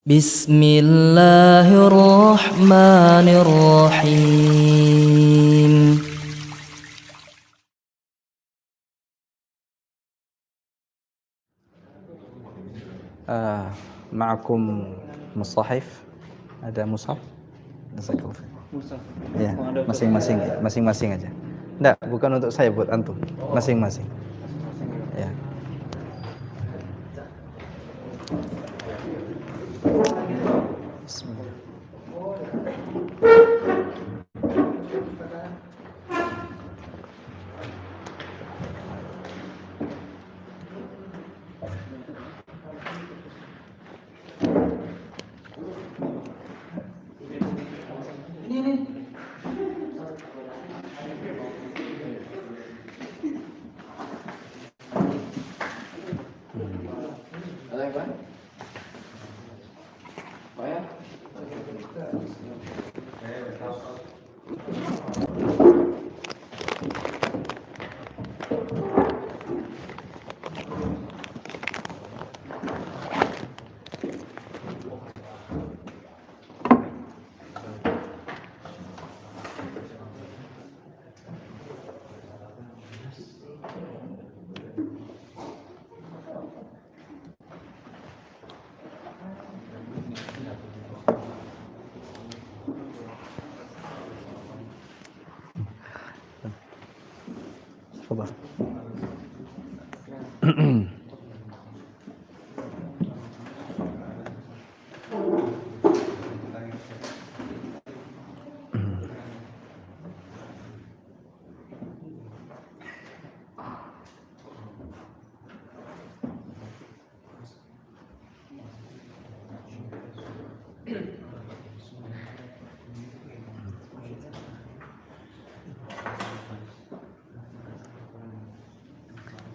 Bismillahirrahmanirrahim. Ma'akum musahif. Ada mushaf? Mushaf. Ya, masing-masing aja. Enggak, bukan untuk saya, buat antum. Masing-masing. Ya. Bismillah. Tafadhal.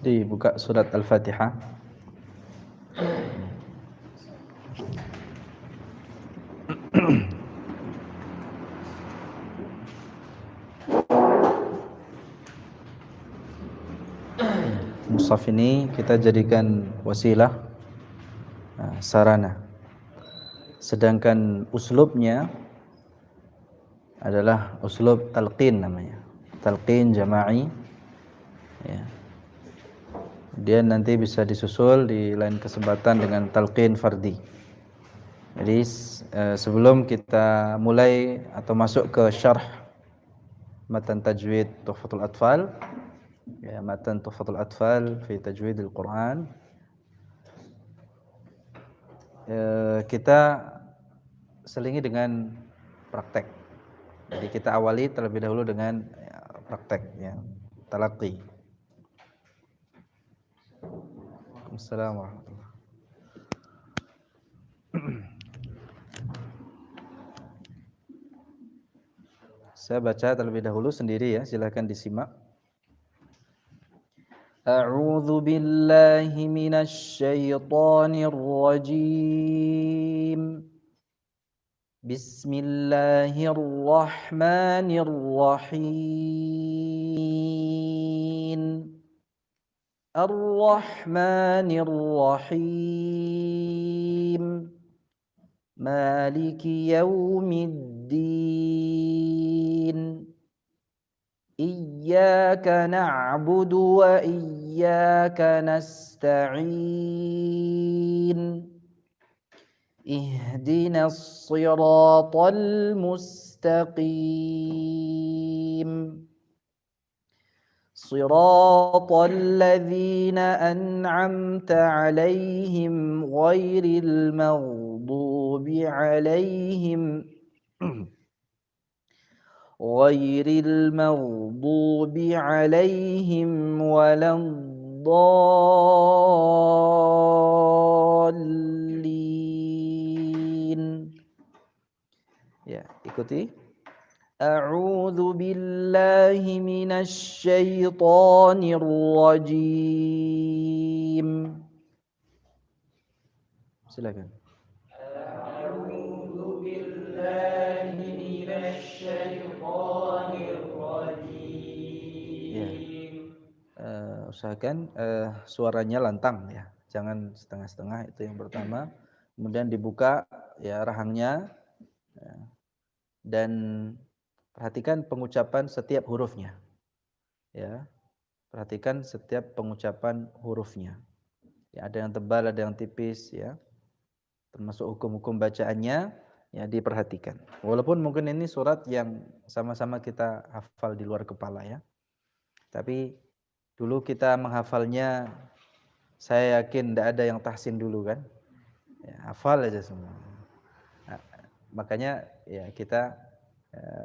Dibuka surat Al-Fatihah. Mushaf ini kita jadikan wasilah, sarana. Sedangkan uslubnya adalah uslub talqin namanya. Talqin jama'i. Ya. Dia nanti bisa disusul di lain kesempatan dengan talqin fardi. Jadi sebelum kita mulai atau masuk ke syarh matan tajwid Tuhfatul Atfal, ya, matan Tuhfatul Atfal fi tajwidil Quran, kita selingi dengan praktek. Jadi kita awali terlebih dahulu dengan praktek, ya, talaqi. Assalamualaikum warahmatullahi wabarakatuh. Saya baca terlebih dahulu sendiri, ya, silakan disimak. A'udzu billahi minasy syaithanir rajim. Bismillahirrahmanirrahim. Ar-Rahmanir-Rahim. Maliki yaumiddin. Iyyaka na'budu wa iyyaka nasta'in. Ihdinas siratal mustaqim. Siratal ladzina an'amta 'alaihim ghairil maghdubi 'alaihim waladdallin. Ya, ikuti. A'udzu billahi minasy syaithanir rajim. Silakan. A'udzu billahi minasy syaithanir rajim. Ya. Usahakan suaranya lantang, ya. Jangan setengah-setengah, itu yang pertama. Kemudian dibuka ya rahangnya, ya, dan perhatikan pengucapan setiap hurufnya. Ya, perhatikan setiap pengucapan hurufnya. Ya, ada yang tebal, ada yang tipis, ya. Termasuk hukum-hukum bacaannya, ya diperhatikan. Walaupun mungkin ini surat yang sama-sama kita hafal di luar kepala, ya. Tapi dulu kita menghafalnya, saya yakin tidak ada yang tahsin dulu kan. Ya, hafal aja semua. Nah, makanya ya kita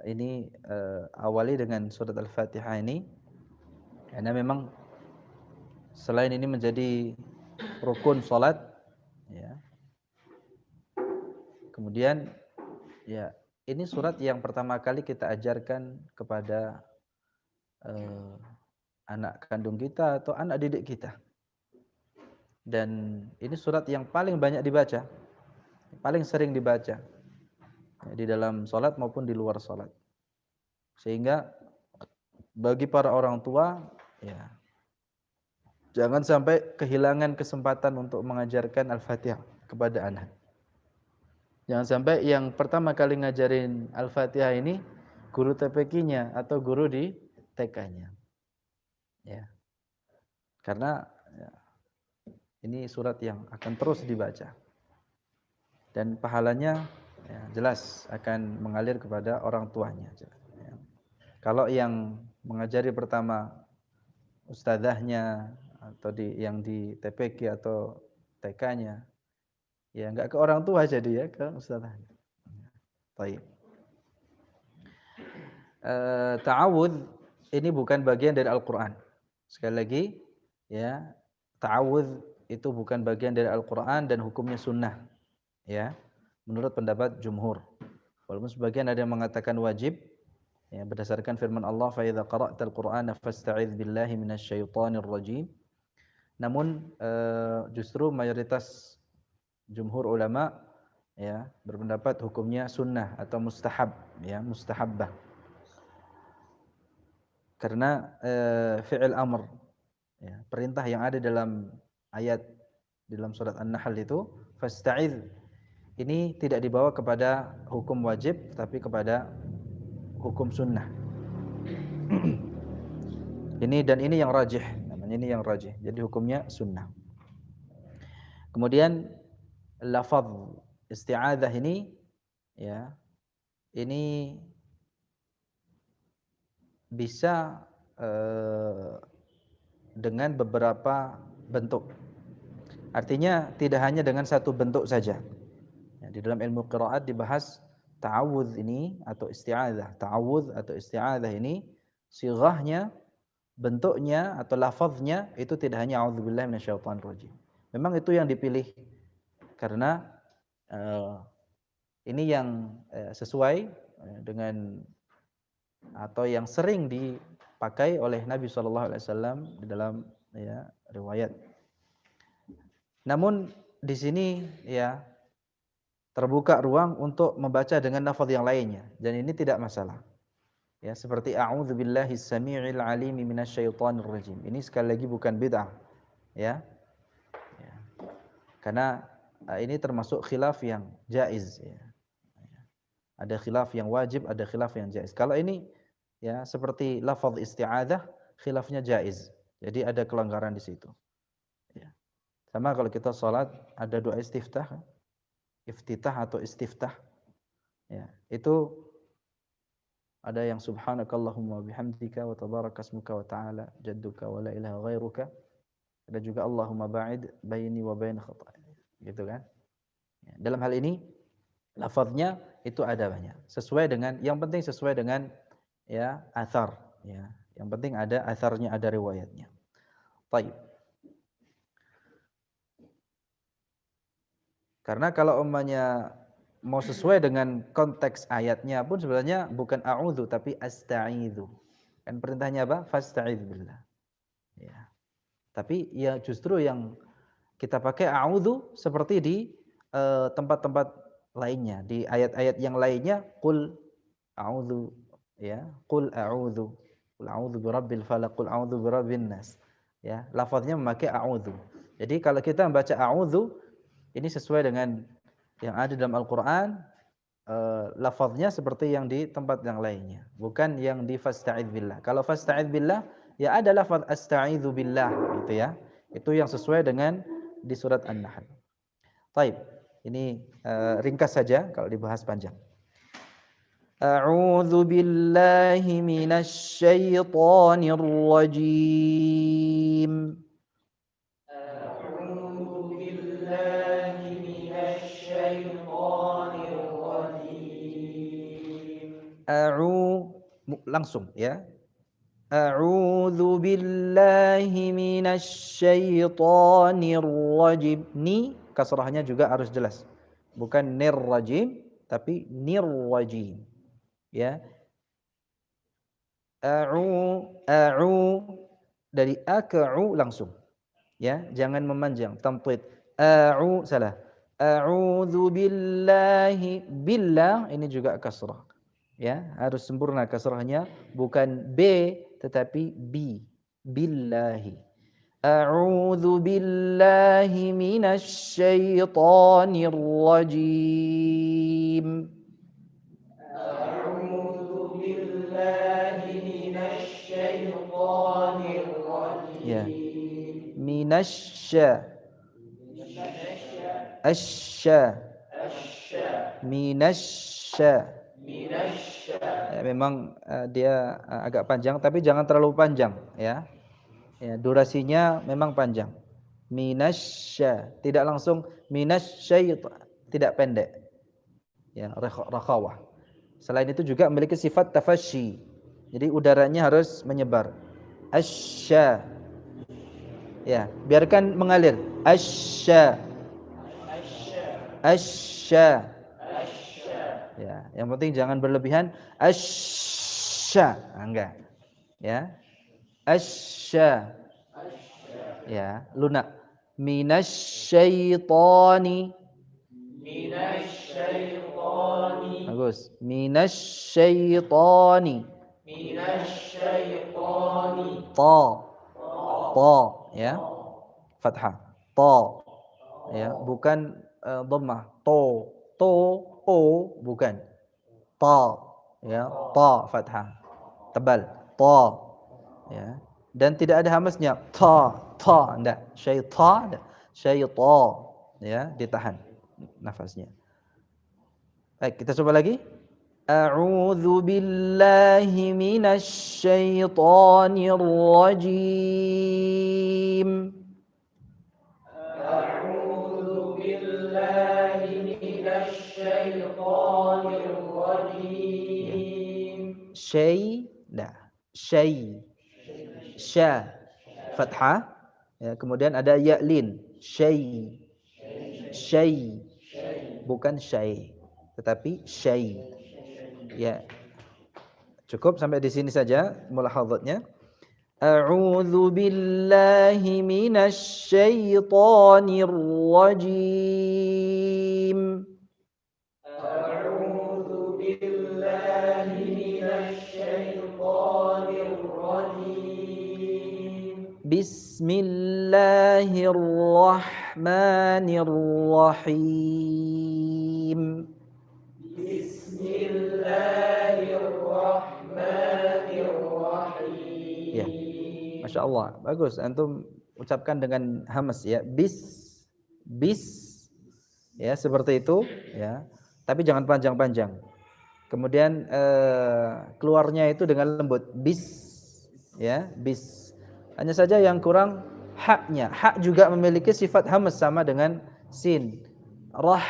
ini awali dengan surat Al-Fatihah ini, karena memang selain ini menjadi rukun salat, ya. Kemudian ya ini surat yang pertama kali kita ajarkan kepada anak kandung kita atau anak didik kita. Dan ini surat yang paling banyak dibaca, paling sering dibaca, ya, di dalam salat maupun di luar salat. Sehingga bagi para orang tua, ya, jangan sampai kehilangan kesempatan untuk mengajarkan Al-Fatihah kepada anak. Jangan sampai yang pertama kali ngajarin Al-Fatihah ini guru TPQ-nya atau guru di TK-nya. Ya. Karena ya, ini surat yang akan terus dibaca. Dan pahalanya ya, jelas akan mengalir kepada orang tuanya. Ya. Kalau yang mengajari pertama ustadzahnya atau yang di TPQ atau TK-nya, ya enggak ke orang tua jadi ya, ke ustadzahnya. Baik. Ta'awudz ini bukan bagian dari Al-Qur'an. Sekali lagi, ya, ta'awudz itu bukan bagian dari Al-Qur'an dan hukumnya sunnah. Ya. Menurut pendapat jumhur. Walaupun sebagian ada yang mengatakan wajib, ya, berdasarkan firman Allah, "Fa idza qara'tal Qur'ana fasta'idz billahi minasyaitonir rajim." Namun justru mayoritas jumhur ulama, ya, berpendapat hukumnya sunnah atau mustahab, ya, mustahabbah. Karena fi'il amr, ya, perintah yang ada dalam ayat dalam surat An-Nahl itu fasta'idz, ini tidak dibawa kepada hukum wajib tapi kepada hukum sunnah. Ini dan ini yang rajih, namanya ini yang rajih. Jadi hukumnya sunnah. Kemudian lafaz isti'adzah ini, ya, ini bisa dengan beberapa bentuk. Artinya tidak hanya dengan satu bentuk saja. Ya, di dalam ilmu qiraat dibahas ta'awudz ini atau isti'adzah. Ta'awudz atau isti'adzah ini sighahnya, bentuknya atau lafaznya itu tidak hanya a'udzubillahi minasyaitonir rajim. Memang itu yang dipilih karena ini yang sesuai dengan atau yang sering dipakai oleh Nabi SAW di dalam, ya, riwayat. Namun di sini, ya, terbuka ruang untuk membaca dengan lafaz yang lainnya dan ini tidak masalah. Ya, seperti a'udzubillahis samii'il 'aliimi minasyaitonir rajim. Ini sekali lagi bukan bid'ah, ya. Ya. Karena ini termasuk khilaf yang jaiz, ya. Ada khilaf yang wajib, ada khilaf yang jaiz. Kalau ini, ya, seperti lafaz isti'adzah, khilafnya jaiz. Jadi ada kelanggaran di situ. Ya. Sama kalau kita salat ada doa istiftah, iftitah atau istiftah. Ya, itu ada yang subhanakallahumma bihamdika wa tabarakasmuka wa ta'ala jadduka wa la ilaha ghairuka. Ada juga Allahumma ba'id baini wa bain khataaya. Gitu kan? Ya, dalam hal ini lafaznya itu ada banyak. Sesuai dengan, yang penting sesuai dengan, ya, athar, ya. Yang penting ada atharnya, ada riwayatnya. Baik. Karena kalau umpamanya mau sesuai dengan konteks ayatnya pun sebenarnya bukan a'udzu tapi asta'idzu. Kan perintahnya apa? Fasta'idz billah. Ya. Tapi ya justru yang kita pakai a'udzu seperti di tempat-tempat lainnya, di ayat-ayat yang lainnya qul a'udzu, ya, qul a'udzu, qul a'udzu birabbil falaq, qul a'udzu birabbin nas. Ya, lafaznya memakai a'udzu. Jadi kalau kita membaca a'udzu ini sesuai dengan Yang ada dalam Al-Qur'an lafaznya seperti yang di tempat yang lainnya, bukan yang di fasta'idz billah. Kalau fasta'idz billah ya ada lafaz asta'idzu billah gitu ya. Itu yang sesuai dengan di surat An-Nahl. Baik, ini ringkas saja kalau dibahas panjang. A'udzu billahi minasy syaithanir rajim. A'udzu billahi minasy syaithanir rajim. Langsung ya. A'udzu billahi minasy syaithanir rajim. Ni kasrahnya juga harus jelas. Bukan nir rajim tapi nir rajim. Ya. A'u dari a ke u langsung. Ya, jangan memanjang tamtid. Salah. A'udzu billahi billah ini juga kasrah. Ya, harus sempurna kasrahnya, bukan b tetapi b. Billahi. A'udzu billahi minasy syaithanir rajim. A'udzu billahi minasy syaithanir rajim. Ya. Minasya. Minasya. Ya, memang dia agak panjang tapi jangan terlalu panjang ya. Ya, durasinya memang panjang. Minasya, tidak langsung minasyait, tidak pendek. Ya, rakhawah. Selain itu juga memiliki sifat tafasyi. Jadi udaranya harus menyebar. Asya. Ya, biarkan mengalir. Asya. Asya. Ya, yang penting jangan berlebihan. Asya. Enggak. Ya. Asya. Ya, lunak. Minasyaitani. Bagus. Minasyaitani. Ta. Ta, ya. Fathah. Ta. Ya, bukan dhammah. To. Bukan. Ta. Ya, ta fathah. Tebal. Ta. Ya. Dan tidak ada hamasnya. Ta. Enggak. Syaitan. Syaitan. Ya, ditahan nafasnya. Baik, kita coba lagi. A'udzu billahi minasy syaithanir rajim. A'udzu billahi minasy syaithanir rajim. Sya fathah ya, kemudian ada ya lin. Syai. Bukan syai tetapi syai. Ya. Cukup sampai di sini saja mulahadzatnya. A'udzu billahi minasy syaithanir rajim. A'udzu billahi minasy syaithanir rajim. Bismillahirrahmanirrahim. Bismillahirrahmanirrahim. Ya. Masya Allah, bagus. Antum ucapkan dengan hamas ya. Bis. Ya, seperti itu ya. Tapi jangan panjang-panjang. Kemudian keluarnya itu dengan lembut. Bis. Ya, bis. Hanya saja yang kurang haknya. Hak juga memiliki sifat hamas sama dengan sin. Rah.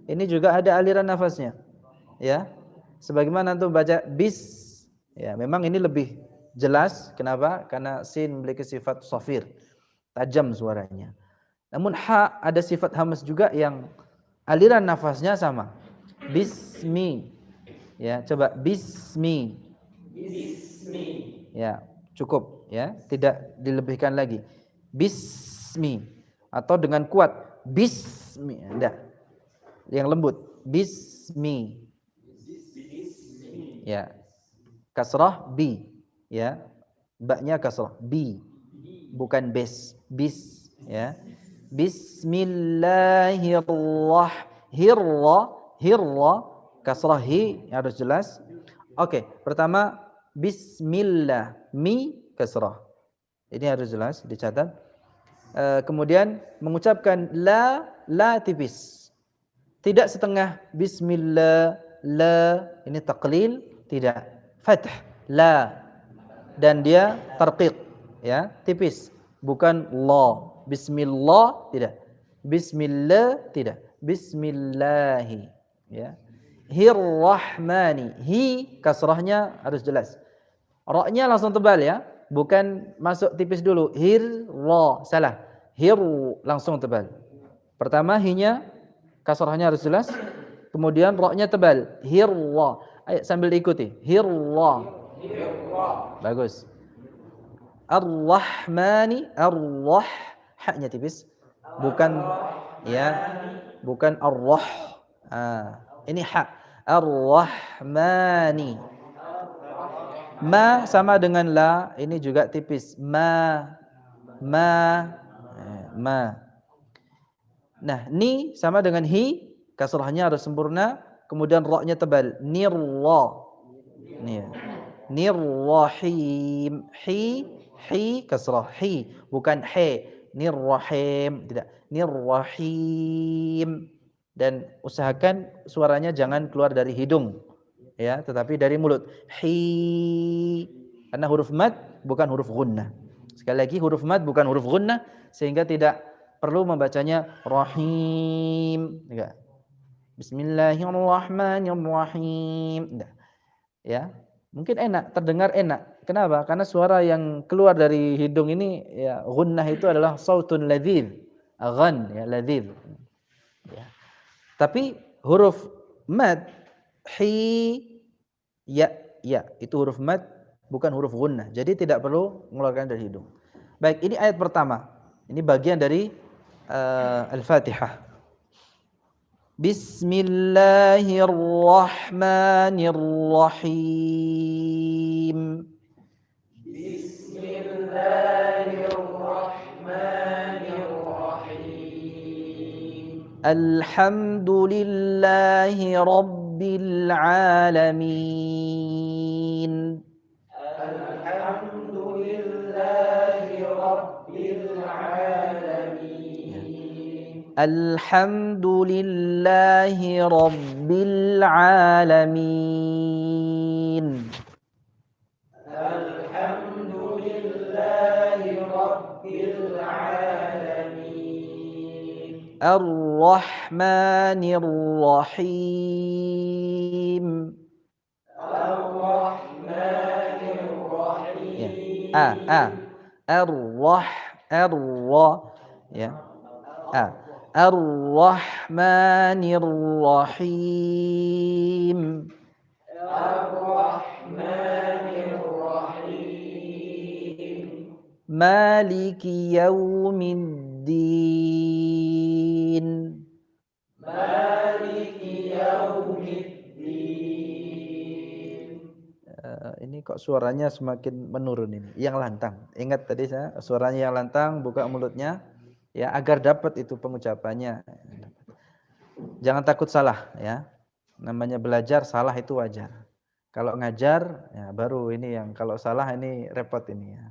Ini juga ada aliran nafasnya. Ya. Sebagaimana antum baca bis. Ya, memang ini lebih jelas. Kenapa? Karena sin memiliki sifat safir, tajam suaranya. Namun ha ada sifat hamas juga yang aliran nafasnya sama. Bismi. Ya, coba bismi. Ya, cukup ya, tidak dilebihkan lagi. Bismi atau dengan kuat bismi, enggak. Yang lembut bismi. Ya. Kasrah bi, ya, baknya kasrah bi, bukan bis, ya. Bismillahirrahmanirrahim. Hirra, kasrah hi harus jelas. Oke, pertama bismillah, mi kasrah. Ini harus jelas dicatat. Kemudian mengucapkan la tipis. Tidak setengah bismillah, la ini taqlil, tidak. Fath, la, dan dia tarqiq, ya, tipis. Bukan la. Bismillah tidak. Bismillah tidak. Bismillahi, ya. Hirrahmani, hi kasrahnya harus jelas. Ra-nya langsung tebal, ya. Bukan masuk tipis dulu. Hirra, salah. Hir langsung tebal. Pertama hi-nya kasrahnya harus jelas. Kemudian ra-nya tebal. Hirra. Ayo sambil diikuti. Hirra. Bagus. Ar-Rahmani, ar-Rah, haknya tipis. Bukan, ya, bukan ar-Rah. Ini hak. Ar-Rahmani. Ma sama dengan la, ini juga tipis. Ma. Nah, ni sama dengan hi, kasrahnya harus sempurna. Kemudian ra-nya tebal. Nirra. Nih. Nirrahim. Hi kasrah, hi, bukan he. Nirrahim, tidak. Nirrahim. Dan usahakan suaranya jangan keluar dari hidung, ya, tetapi dari mulut. Hi. Karena huruf mad bukan huruf gunnah. Sekali lagi, huruf mad bukan huruf gunnah, sehingga tidak perlu membacanya rahim. Enggak. Bismillahirrahmanirrahim. Enggak. Ya. Mungkin enak, terdengar enak. Kenapa? Karena suara yang keluar dari hidung ini, ya, gunnah itu adalah sautun ladhidh. Ghan, ya, ladhidh. Ya. Tapi huruf mad, hi, ya, itu huruf mad, bukan huruf gunnah. Jadi tidak perlu mengeluarkan dari hidung. Baik, ini ayat pertama. Ini bagian dari Al-Fatihah. Bismillahirrahmanirrahim. Bismillahirrahmanirrahim. Alhamdulillahi rabbil alamin. Alhamdulillahi rabbil alamin. Alhamdulillahi rabbil alamin. Alhamdulillahi rabbil alamin. Ar-Rahmanir Rahim. Ar-Rahmanir Rahim. Ar-Rah, ya. Ar-Rahmanir Rahim. Ar-Rahmanir Rahim. Maliki yaumiddin. Maliki yaumiddin. Ini kok suaranya semakin menurun ini, yang lantang. Ingat tadi saya suaranya yang lantang, buka mulutnya, ya, agar dapat itu pengucapannya. Jangan takut salah, ya. Namanya belajar, salah itu wajar. Kalau ngajar, ya, baru ini yang kalau salah ini repot ini, ya.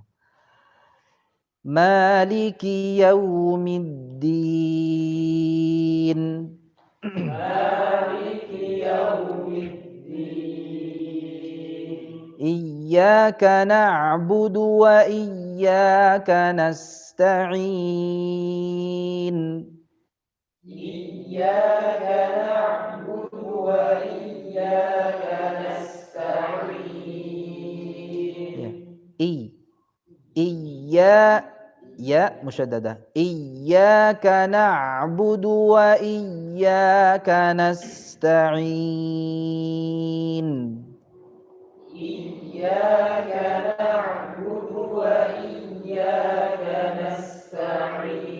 Maliki yaumiddin. Maliki yaumiddin. Iyyaka na'budu wa iyyaka nasta'in. Iyyaka na'budu wa iyyaka nasta'in. Iya, ya musyaddadah. Iyyaka na'budu wa iyyaka nasta'in. Iyyaka na'budu wa iyyaka nasta'in.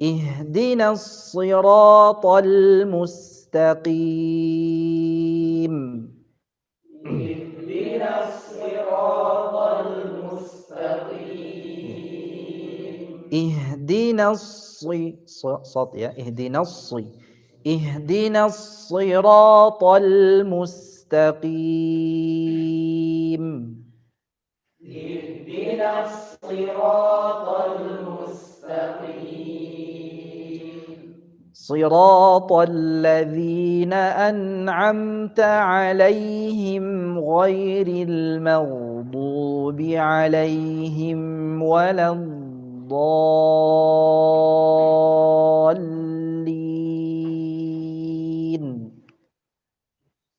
Ihdinas siratal mustaqim. Ihdinas siratal mustaqim. Ihdinas Ihdinas siratal mustaqim. Ihdinas siratal mustaqim. Siratal ladzina an'amta 'alaihim ghairil maghdubi 'alaihim waladdallin.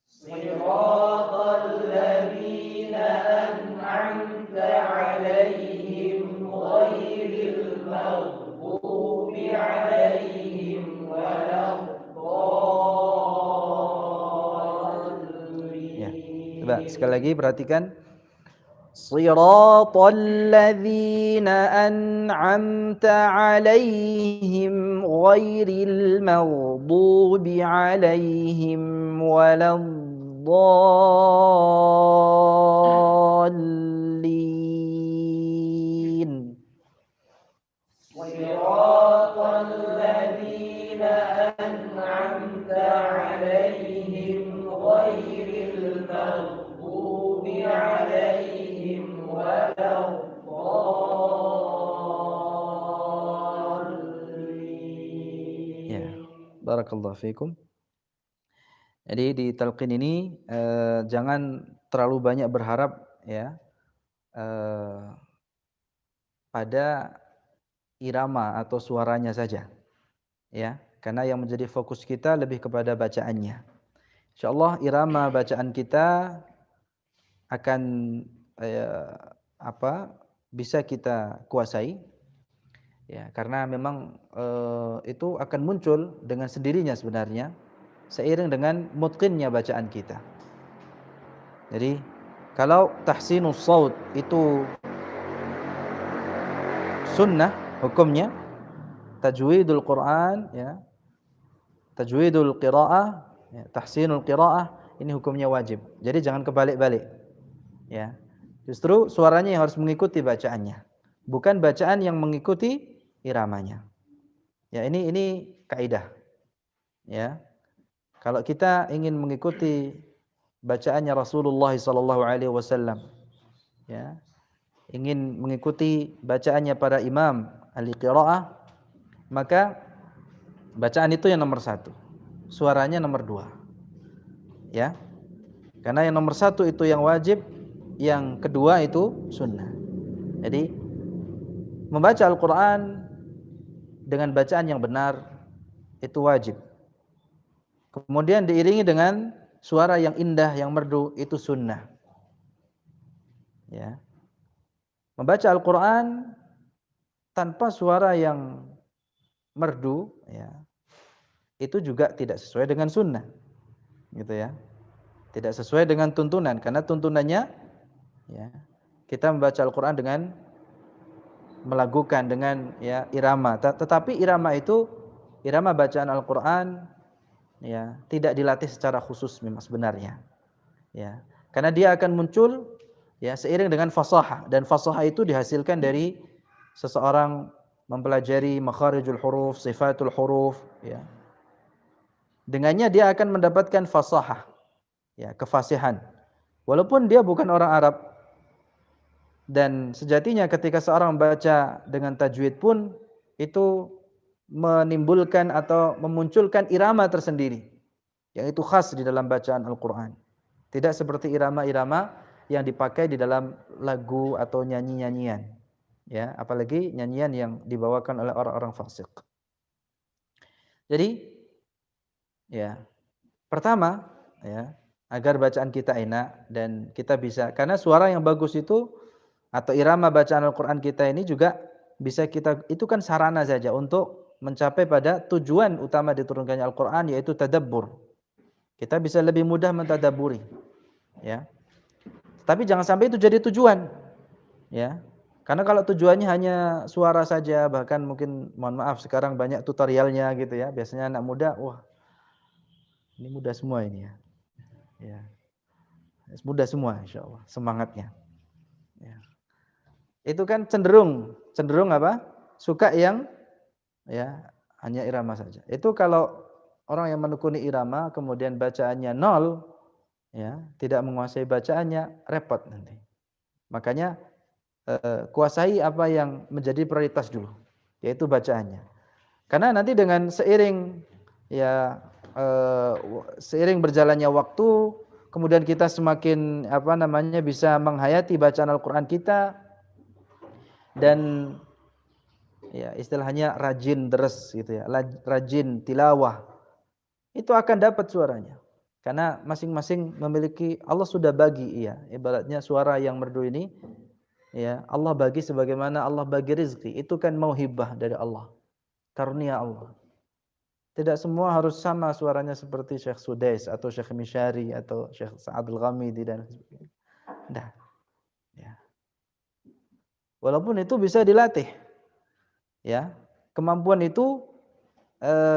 Siratal ladzina an'amta 'alaihim ghairil maghdubi 'alaihim waladdallin. Ya. Coba sekali lagi perhatikan. Siratal ladzina an'amta 'alaihim ghairil maghdubi 'alaihim waladdallin. Siratal ladzina an'amta 'alaihim ghairil maghdubi 'alaihim waladdallin. Ya, barakallahu fikum. Jadi di talqin ini jangan terlalu banyak berharap ya pada irama atau suaranya saja, ya. Karena yang menjadi fokus kita lebih kepada bacaannya. Insyaallah irama bacaan kita akan bisa kita kuasai, ya. Karena memang itu akan muncul dengan sendirinya sebenarnya, seiring dengan mutqinnya bacaan kita. Jadi kalau tahsinus shaut itu sunnah hukumnya, tajwidul Quran ya, tajwidul qiraah ya, tahsinul qiraah ini hukumnya wajib. Jadi jangan kebalik-balik. Ya. Justru suaranya yang harus mengikuti bacaannya, bukan bacaan yang mengikuti iramanya. Ya, ini kaidah. Ya. Kalau kita ingin mengikuti bacaannya Rasulullah SAW, ya, ingin mengikuti bacaannya para imam ahli qiraah, maka bacaan itu yang nomor 1, suaranya nomor 2, ya. Karena yang nomor 1 itu yang wajib, yang kedua itu sunnah. Jadi membaca Al-Quran dengan bacaan yang benar itu wajib. Kemudian diiringi dengan suara yang indah, yang merdu, itu sunnah. Ya. Membaca Al-Quran tanpa suara yang merdu, ya, itu juga tidak sesuai dengan sunnah, gitu ya. Tidak sesuai dengan tuntunan, karena tuntunannya, ya, kita membaca Al-Quran dengan melakukan dengan ya irama. Tetapi irama itu, irama bacaan Al-Quran, ya, tidak dilatih secara khusus memang sebenarnya, ya, karena dia akan muncul ya seiring dengan fasahah, dan fasahah itu dihasilkan dari seseorang mempelajari makharijul huruf, sifatul huruf, ya. Dengannya dia akan mendapatkan fasahah, ya, kefasihan, walaupun dia bukan orang Arab. Dan sejatinya ketika seorang membaca dengan tajwid pun itu menimbulkan atau memunculkan irama tersendiri yang itu khas di dalam bacaan Al-Quran. Tidak seperti irama-irama yang dipakai di dalam lagu atau nyanyi-nyanyian, ya, apalagi nyanyian yang dibawakan oleh orang-orang fasik. Jadi, ya, pertama, ya, agar bacaan kita enak dan kita bisa, karena suara yang bagus itu atau irama bacaan Al-Quran kita ini juga bisa kita, itu kan sarana saja untuk mencapai pada tujuan utama diturunkannya Al-Quran, yaitu tadabbur. Kita bisa lebih mudah mentadabburi, ya. Tapi jangan sampai itu jadi tujuan, ya. Karena kalau tujuannya hanya suara saja, bahkan mungkin, mohon maaf, sekarang banyak tutorialnya gitu ya. Biasanya anak muda, wah, ini mudah semua ini ya. Ya. Mudah semua insyaallah semangatnya. Ya. Itu kan cenderung apa? Suka yang ya hanya irama saja. Itu kalau orang yang menekuni irama kemudian bacaannya nol, ya, tidak menguasai bacaannya, repot nanti. Makanya kuasai apa yang menjadi prioritas dulu, yaitu bacaannya. Karena nanti dengan seiring ya seiring berjalannya waktu, kemudian kita semakin bisa menghayati bacaan Al-Qur'an kita dan ya istilahnya rajin deres gitu ya, rajin tilawah. Itu akan dapat suaranya. Karena masing-masing memiliki, Allah sudah bagi ya, ibaratnya suara yang merdu ini ya, Allah bagi sebagaimana Allah bagi rezeki. Itu kan mauhibah dari Allah, karunia Allah. Tidak semua harus sama suaranya seperti Syekh Sudais atau Syekh Mishari atau Syekh Sa'adul Ghamidi dan sebagainya. Nah, ya. Walaupun itu bisa dilatih. Ya. Kemampuan itu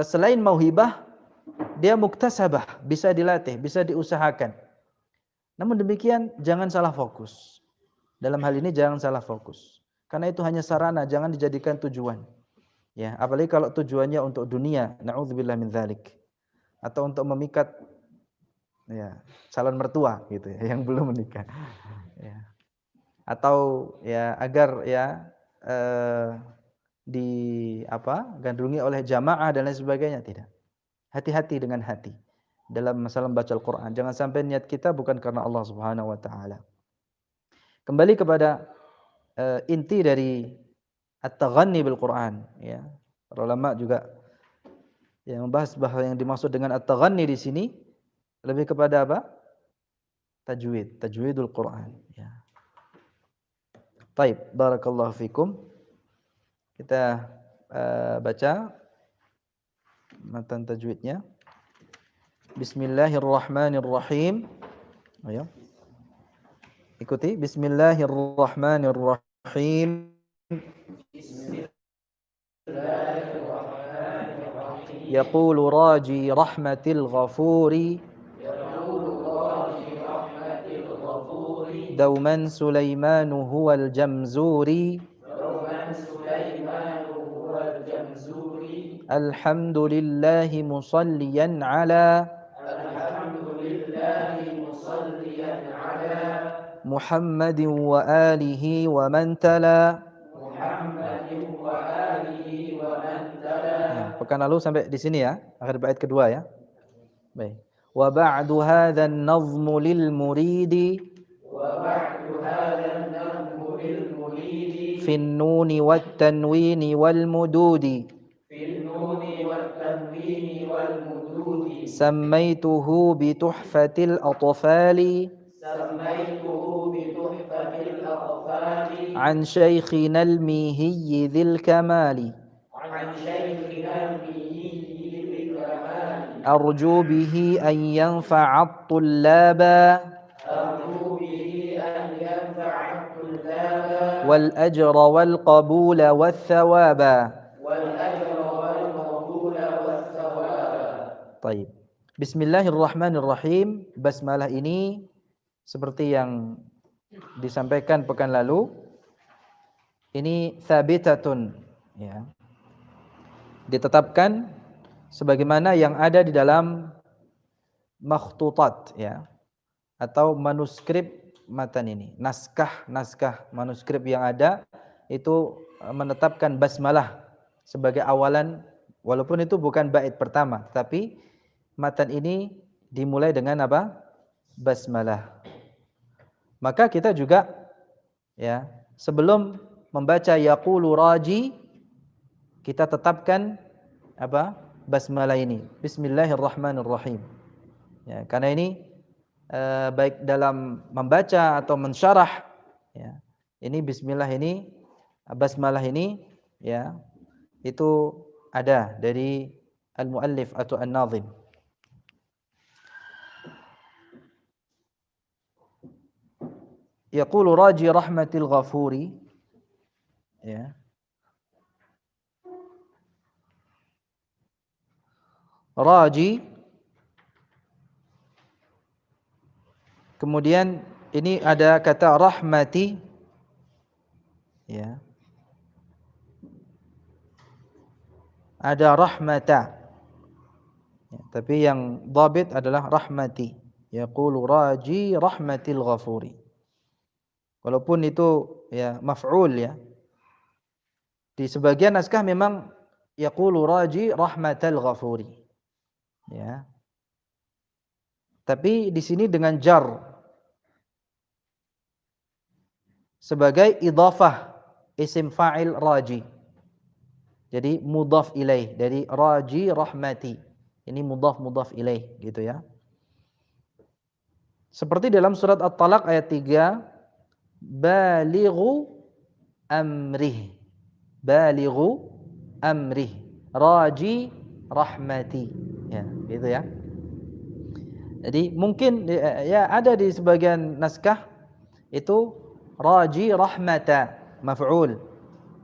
selain mauhibah, dia muktasabah, bisa dilatih, bisa diusahakan. Namun demikian jangan salah fokus. Dalam hal ini jangan salah fokus. Karena itu hanya sarana, jangan dijadikan tujuan. Ya, apalagi kalau tujuannya untuk dunia, na'udzubillah min dzalik. Atau untuk memikat ya, calon mertua gitu ya, yang belum menikah. Ya. Atau ya agar ya gandrungi oleh jamaah dan lain sebagainya, tidak. Hati-hati dengan hati dalam masalah membaca Al-Qur'an. Jangan sampai niat kita bukan karena Allah Subhanahu wa taala. Kembali kepada inti dari at-taghanni bil Qur'an ya. Para ulama juga yang membahas bahwa yang dimaksud dengan at-taghanni di sini lebih kepada apa? Tajwid, tajwidul Qur'an ya. Baik, barakallahu fikum. Kita baca matan tajwidnya. Bismillahirrahmanirrahim. Ayo. Ikuti. Bismillahirrahmanirrahim. Yaqulu raji rahmatil ghafuri dauman Sulaimanu huwal jamzuri alhamdulillahi musalliyan ala Muhammadin wa alihi wa man tala. Ya, pekan lalu sampai di sini ya, akhir bait kedua ya. Baik. Wa ba'du hadzal nazmu lil muridi fin nuni wat tanwini wal mududi sammaituhu bi tuhfatil atfali an shaykhina al-mihyi dzil kamali arju bihi an yanfa'a at-tullaba wal ajra wal qabula wath thawaba. Baik. Bismillahirrahmanirrahim. Basmalah ini seperti yang disampaikan pekan lalu, ini thabitatun ya. Ditetapkan sebagaimana yang ada di dalam makhtutat ya, atau manuskrip matan ini. Naskah manuskrip yang ada itu menetapkan basmalah sebagai awalan, walaupun itu bukan bait pertama, tapi matan ini dimulai dengan apa? Basmalah. Maka kita juga ya, sebelum membaca yaqulu raji, kita tetapkan apa? Basmalah ini. Bismillahirrahmanirrahim. Ya, karena ini baik dalam membaca atau mensyarah ya. Ini bismillah ini, basmalah ini ya, itu ada dari al-muallif atau an-nazim. Yaqulu raji rahmatil ghafuri ya. Raji, kemudian ini ada kata rahmati ya. Ada rahmata. Ya, tapi yang dhabit adalah rahmati. Yaqulu raji rahmatil ghafuri. Walaupun itu ya maf'ul ya. Di sebagian naskah memang yaqulu raji rahmatal ghafuri. Ya. Tapi di sini dengan jar sebagai idhafah isim fa'il raji. Jadi mudhaf ilaih dari raji rahmati. Ini mudhaf ilaih gitu ya. Seperti dalam surat At-Talaq ayat 3, balighu amrih. Balighu amrih. Raji rahmati. Ya, gitu ya. Jadi mungkin ya ada di sebagian naskah itu raji rahmata maf'ul.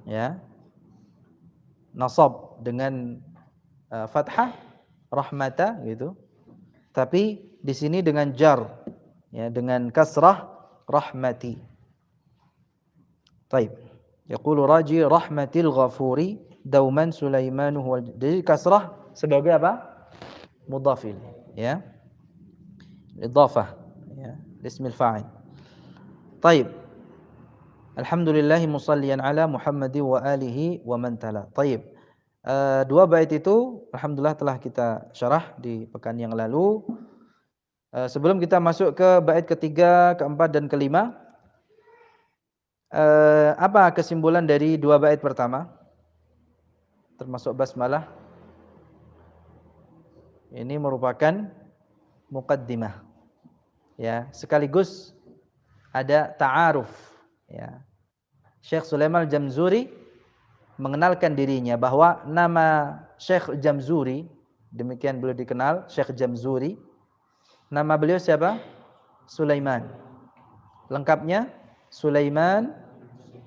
Ya. Nasab dengan fathah rahmata gitu. Tapi di sini dengan jar ya, dengan kasrah rahmati. Taib. Yaqulu raji rahmatil ghafuri dauman Sulaimanuhu. Jadi kasrah sebagai apa? Mudhaf ilaih ya. Idhafah ya, ismil fa'il. Taib. Alhamdulillahi musalliyan ala Muhammadi wa alihi wa man tala. Taib. Dua bait itu alhamdulillah telah kita syarah di pekan yang lalu. Sebelum kita masuk ke bait ketiga, keempat dan kelima, apa kesimpulan dari dua bait pertama? Termasuk basmalah. Ini merupakan muqaddimah. Ya, sekaligus ada ta'aruf ya. Syekh Sulaiman Al-Jamzuri mengenalkan dirinya bahwa nama Syekh Jamzuri, demikian beliau dikenal Syekh Jamzuri. Nama beliau siapa? Sulaiman. Lengkapnya Sulaiman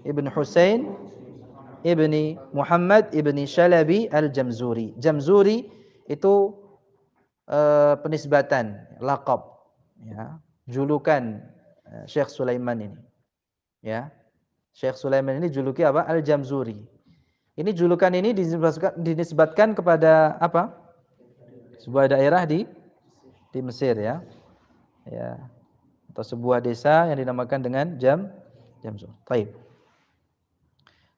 ibn Husain ibni Muhammad ibni Shalabi Al-Jamzuri. Jamzuri itu penisbatan, laqab ya, julukan Syekh Sulaiman ini. Ya. Syekh Sulaiman ini juluki apa? Al-Jamzuri. Ini julukan ini dinisbatkan kepada apa? Sebuah daerah di Mesir ya. Ya. Atau sebuah desa yang dinamakan dengan Jamzur. Baik.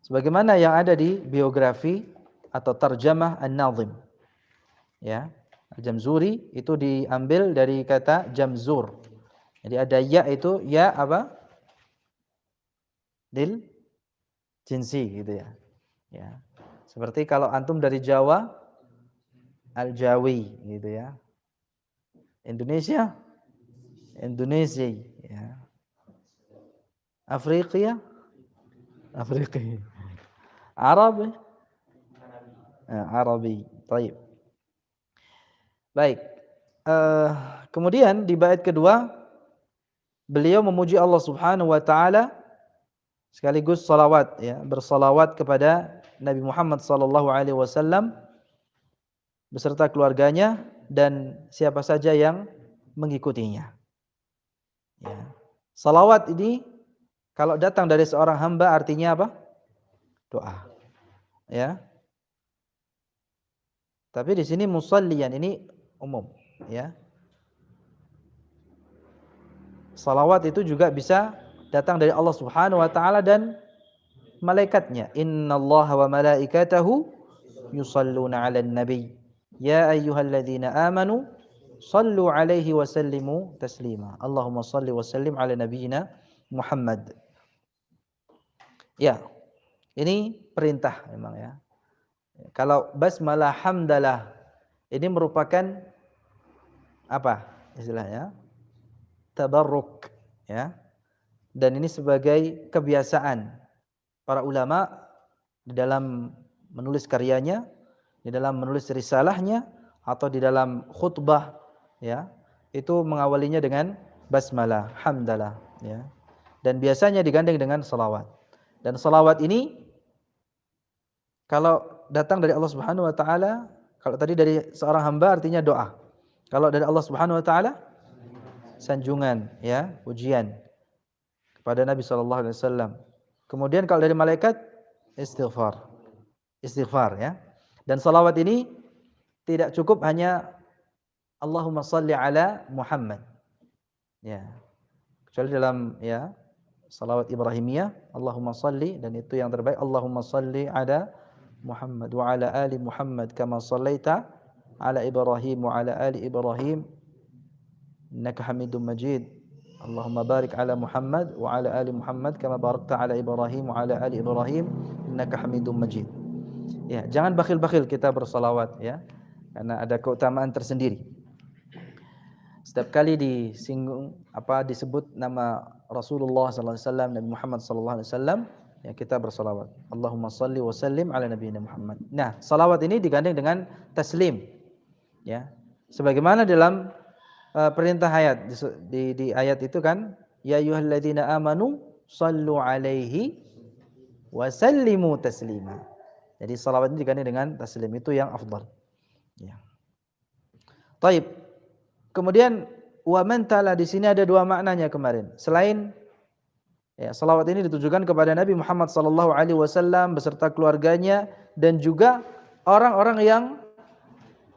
Sebagaimana yang ada di biografi atau tarjamah An-Nazim. Ya. Al-Jamzuri itu diambil dari kata Jamzur. Jadi ada ya itu ya apa? Lil jinsi gitu ya. Ya. Seperti kalau antum dari Jawa Al-Jawi gitu ya. Indonesia ya. Afrika Arab Arabi. Baik. Baik. Kemudian di bait kedua beliau memuji Allah Subhanahu wa taala sekaligus salawat ya, bersalawat kepada Nabi Muhammad sallallahu alaihi wasallam beserta keluarganya dan siapa saja yang mengikutinya. Ya. Salawat ini kalau datang dari seorang hamba artinya apa? Doa. Ya. Tapi di sini musalliyan ini umum, ya. Salawat itu juga bisa datang dari Allah Subhanahu wa taala dan malaikatnya. Innallaha wa malaikatahu yusalluna 'alan nabi. Ya ayyuhalladzina amanu sallu 'alaihi wa sallimu taslima. Allahumma salli wa sallim 'ala nabiyyina Muhammad. Ya. Ini perintah memang ya. Kalau basmalah hamdalah ini merupakan apa istilahnya? Tabarruk ya. Dan ini sebagai kebiasaan para ulama di dalam menulis karyanya, di dalam menulis risalahnya atau di dalam khutbah ya, itu mengawalinya dengan basmalah, hamdalah ya. Dan biasanya digandeng dengan salawat. Dan salawat ini kalau datang dari Allah Subhanahu wa taala, kalau tadi dari seorang hamba artinya doa. Kalau dari Allah Subhanahu wa taala sanjungan ya, pujian kepada Nabi sallallahu alaihi wasallam. Kemudian kalau dari malaikat istighfar. Istighfar ya. Dan salawat ini tidak cukup hanya Allahumma salli ala Muhammad. Ya. Kecuali dalam ya salawat Ibrahimiyah, Allahumma salli, dan itu yang terbaik, Allahumma salli ala Muhammad wa ala ali Muhammad kama sallaita ala Ibrahim wa ala ali Ibrahim innaka Hamidum Majid. Allahumma barik ala Muhammad wa ala ali Muhammad kama barakta ala Ibrahim wa ala ali Ibrahim innaka Hamidum Majid. Ya, jangan bakhil-bakhil kita bersalawat ya. Karena ada keutamaan tersendiri. Setiap kali disinggung disebut nama Rasulullah sallallahu alaihi wasallam, Nabi Muhammad sallallahu alaihi wasallam, ya kita bersalawat. Allahumma shalli wa sallim ala nabiyina Muhammad. Nah, salawat ini digandeng dengan taslim. Ya. Sebagaimana dalam perintah ayat di ayat itu kan, ya ayyuhalladzina amanu shallu alaihi wa sallimu taslima. Jadi salawat ini digandeng dengan taslim, itu yang afdal. Ya. Taib. Kemudian wa man tala, di sini ada dua maknanya kemarin. Selain ya, salawat ini ditujukan kepada Nabi Muhammad sallallahu alaihi wasallam beserta keluarganya dan juga orang-orang yang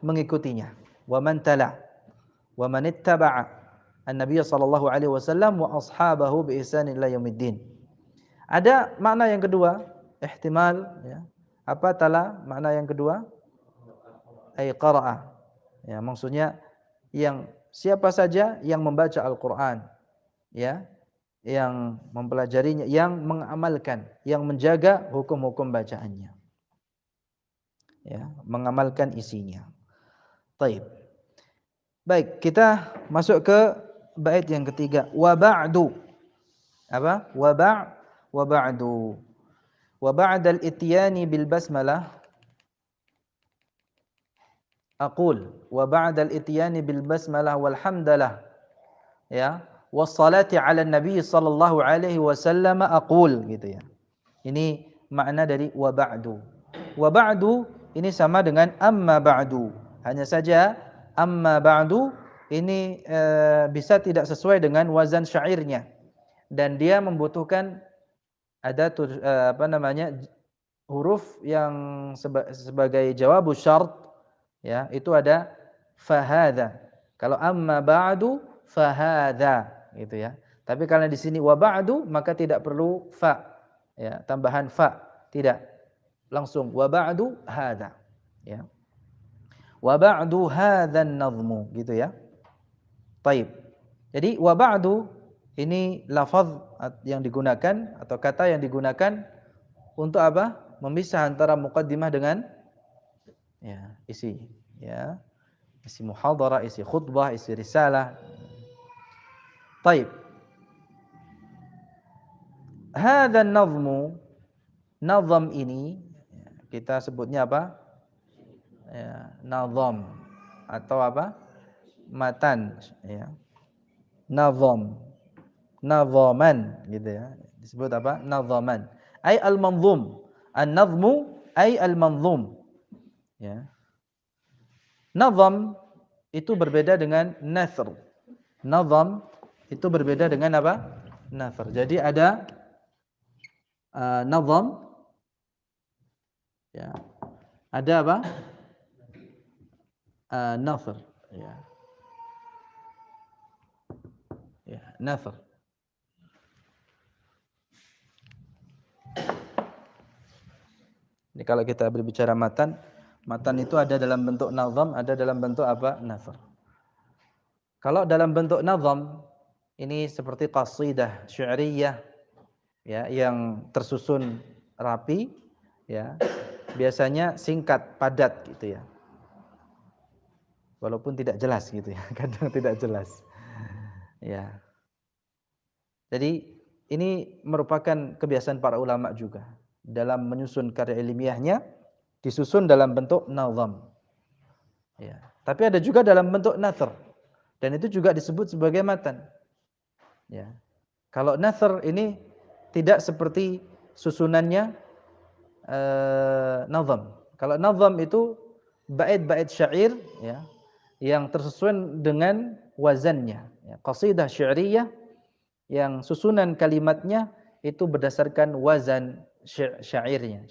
mengikutinya. Wa man tala wa man ittaba'a an-nabiy sallallahu alaihi wasallam wa ashabahu bi ihsan ila yaumiddin. Ada makna yang kedua, ihtimal ya. Apa tala makna yang kedua? Ay qara'a. Ya, maksudnya yang siapa saja yang membaca Al-Qur'an ya, yang mempelajarinya, yang mengamalkan, yang menjaga hukum-hukum bacaannya. Ya, mengamalkan isinya. Baik. Baik, kita masuk ke bait yang ketiga. Wa ba'du. Apa? Wa ba'du. Wa ba'dal ityani bil basmalah aqul wa ba'dal ityani bil basmalah walhamdalah ya wassalati ala nabi sallallahu alaihi wasallam aqul, gitu ya. Ini makna dari wa ba'du. Wa ba'du ini sama dengan amma ba'du. Hanya saja amma ba'du ini bisa tidak sesuai dengan wazan syairnya dan dia membutuhkan ada huruf yang sebagai jawabus syart. Ya, itu ada fahadha. Kalau amma ba'du fahadha, gitu ya. Tapi kalau di sini wa ba'du maka tidak perlu fa. Ya, tambahan fa, tidak. Langsung wa ba'du hadha, ya. Wa ba'du hadzan nazmu, gitu ya. Baik. Jadi wa ba'du ini lafaz yang digunakan atau kata yang digunakan untuk apa? Memisah antara muqaddimah dengan ya, isi muhadarah, isi khutbah, isi risalah. Baik. Hadza an-nazmu, nazam ini kita sebutnya apa? Ya, nazam atau apa? Matan, ya. Nazam. Nazaman, gitu ya. Disebut apa? Nazaman. Ai al-manzum. An-nazmu ai al-manzum. Ya. Nazam itu berbeda dengan nasr. Nazam itu berbeda dengan apa? Nasr. Jadi ada nazam, ya. Ada apa? Nasr, ya. Ya, nasr. Ini kalau kita berbicara matan itu ada dalam bentuk nazam, ada dalam bentuk apa? Nasr. Kalau dalam bentuk nazam ini seperti qasidah syi'riyah ya, yang tersusun rapi ya. Biasanya singkat, padat gitu ya. Walaupun tidak jelas gitu ya, kadang tidak jelas. Ya. Jadi ini merupakan kebiasaan para ulama juga dalam menyusun karya ilmiahnya, disusun dalam bentuk nazam. Ya. Tapi ada juga dalam bentuk nasr. Dan itu juga disebut sebagai matan. Ya. Kalau nasr ini tidak seperti susunannya nazam. Kalau nazam itu bait-bait syair ya, yang tersusun dengan wazannya. Ya. Qasidah syi'riyah yang susunan kalimatnya itu berdasarkan wazan syairnya,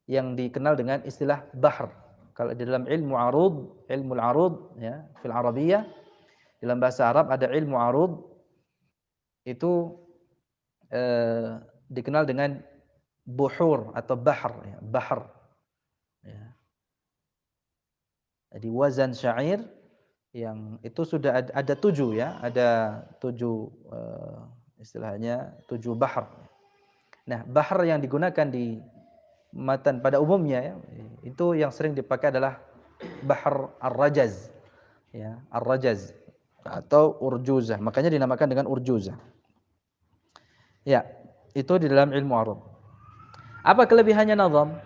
yang dikenal dengan istilah bahr. Kalau di dalam ilmu arud ya, fil Arabiyah, dalam bahasa Arab ada ilmu arud itu dikenal dengan buhur atau bahr ya, bahr. Ya. Jadi wazan syair yang itu sudah ada 7 ya, ada 7 istilahnya 7 bahr. Nah, bahr yang digunakan di matan pada umumnya ya, itu yang sering dipakai adalah bahr ar-rajaz. Ya, ar-rajaz atau urjuzah. Makanya dinamakan dengan urjuzah. Ya, itu di dalam ilmu arab. Apa kelebihannya nazam?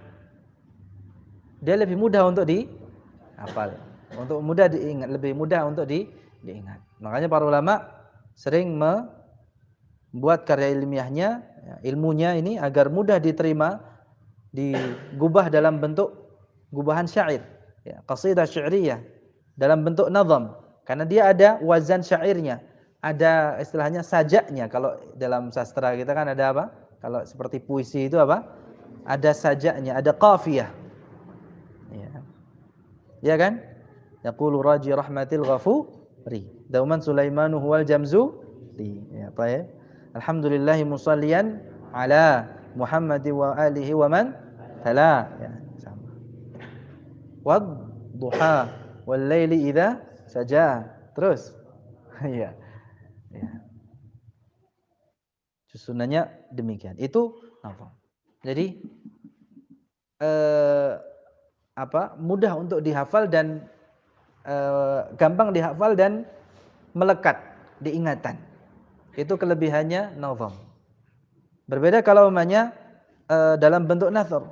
Dia lebih mudah untuk dihafal, untuk mudah diingat, lebih mudah untuk diingat. Makanya para ulama sering membuat karya ilmiahnya, ya, ilmunya ini agar mudah diterima, digubah dalam bentuk gubahan syair, ya, qasidah syairiyah dalam bentuk nazam, karena dia ada wazan syairnya, ada istilahnya sajaknya. Kalau dalam sastra kita kan ada apa? Kalau seperti puisi itu apa? Ada sajaknya, ada qafiyah. Ya. Ya kan? Yaqulu raji rahmatil ghafuri. Dauman Sulaimanu huwal jamzu. Ya, baik. Alhamdulillahi musalliyan ala Muhammad wa alihi wa man tala. Ya, sama. Wad duha wal laili idza saja. Terus. Ya. Ya. Susunannya demikian. Itu apa? Jadi mudah untuk dihafal dan gampang dihafal dan melekat diingatan. Itu kelebihannya nazam. Berbeda kalau umpamanya dalam bentuk nathar.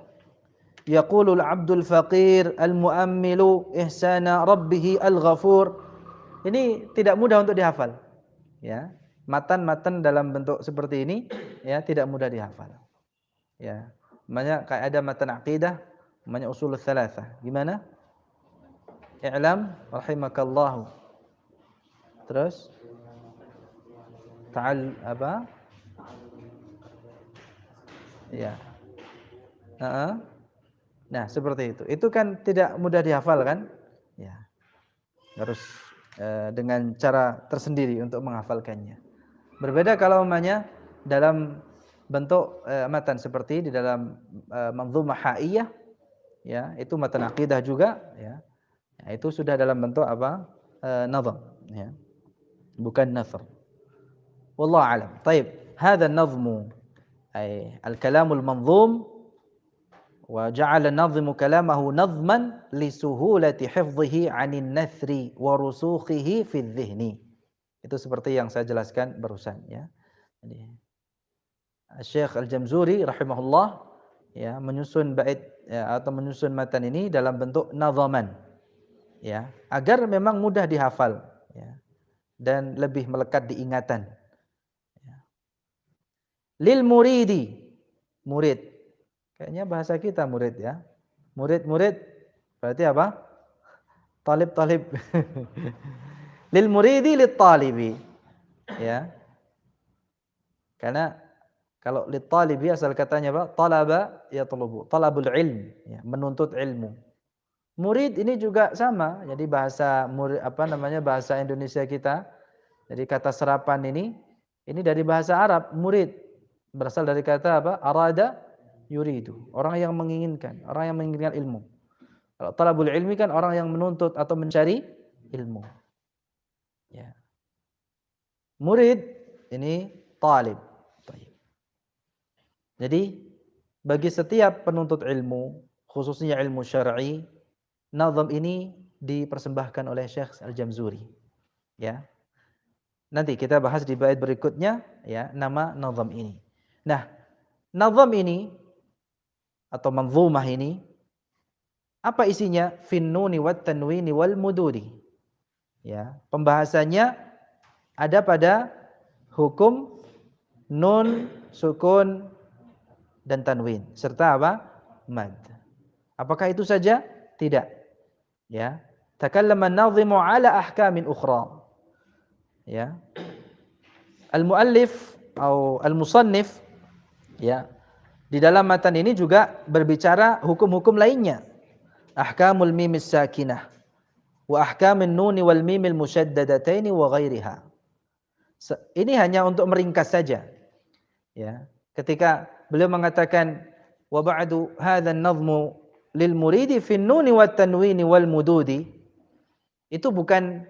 Yaqulul 'abdul faqir al-mu'ammilu ihsana rabbih al-ghafur. Ini tidak mudah untuk dihafal. Ya. Matan-matan dalam bentuk seperti ini ya tidak mudah dihafal. Ya. Namanya kayak ada matan aqidah, namanya usul tsalatsah. Gimana? I'lam rahimakallahu. Terus ta'al apa? Ya. Nah, seperti itu. Itu kan tidak mudah dihafal kan? Ya. Harus dengan cara tersendiri untuk menghafalkannya. Berbeda kalau umpamanya dalam bentuk matan seperti di dalam manzumah haiyah, ya, itu matan aqidah juga, ya. Ya, itu sudah dalam bentuk apa? Nazam, ya. Bukan nasr. Wallahu a'lam. Baik, hadha an-nazmu ay al-kalamul manzum wa ja'ala an-nazimu kalamahu nazman li suhulati hifdhihi 'anil nathri wa rusukhihi fi adh-dhihni. Itu seperti yang saya jelaskan barusan, ya. Jadi Syekh Al-Jamzuri rahimahullah ya menyusun bait ya, atau menyusun matan ini dalam bentuk nazaman, ya, agar memang mudah dihafal, ya, dan lebih melekat di ingatan, ya. Lil muridi, murid. Kayaknya bahasa kita murid, ya. Murid-murid berarti apa? Talib-talib. Lil muridi lit talibi, ya. Karena kalau lit talibi asal katanya apa? Talaba yatlubu, talabul ilm, ya, menuntut ilmu. Murid ini juga sama. Jadi bahasa murid apa namanya bahasa Indonesia kita. Jadi kata serapan ini dari bahasa Arab, murid. Berasal dari kata apa? Arada yuridu. Orang yang menginginkan, orang yang menginginkan ilmu. Kalau talabul ilmi kan orang yang menuntut atau mencari ilmu. Ya. Murid ini talib. Jadi bagi setiap penuntut ilmu, khususnya ilmu syar'i, nazam ini dipersembahkan oleh Syekh Al-Jamzuri. Ya. Nanti kita bahas di bait berikutnya, ya, nama nazam ini. Nah, nazam ini atau manzumah ini apa isinya? Fin nuni wat tanwini wal mududi. Ya, pembahasannya ada pada hukum nun, sukun dan tanwin serta apa? Mad. Apakah itu saja? Tidak. Ya. Takallama an-nazimu ala ahkamin ukhra. Ya. Al-muallif atau al-musannif, ya, di dalam matan ini juga berbicara hukum-hukum lainnya. ahkamul mim as-sakinah wa ahkamun nun wal mim al-musyaddadataini wa ghairiha. Ini hanya untuk meringkas saja. Ya. Ketika beliau mengatakan wa ba'du hadzal nazmu lil muridi fi an-nun wat tanwin wal mududi, itu bukan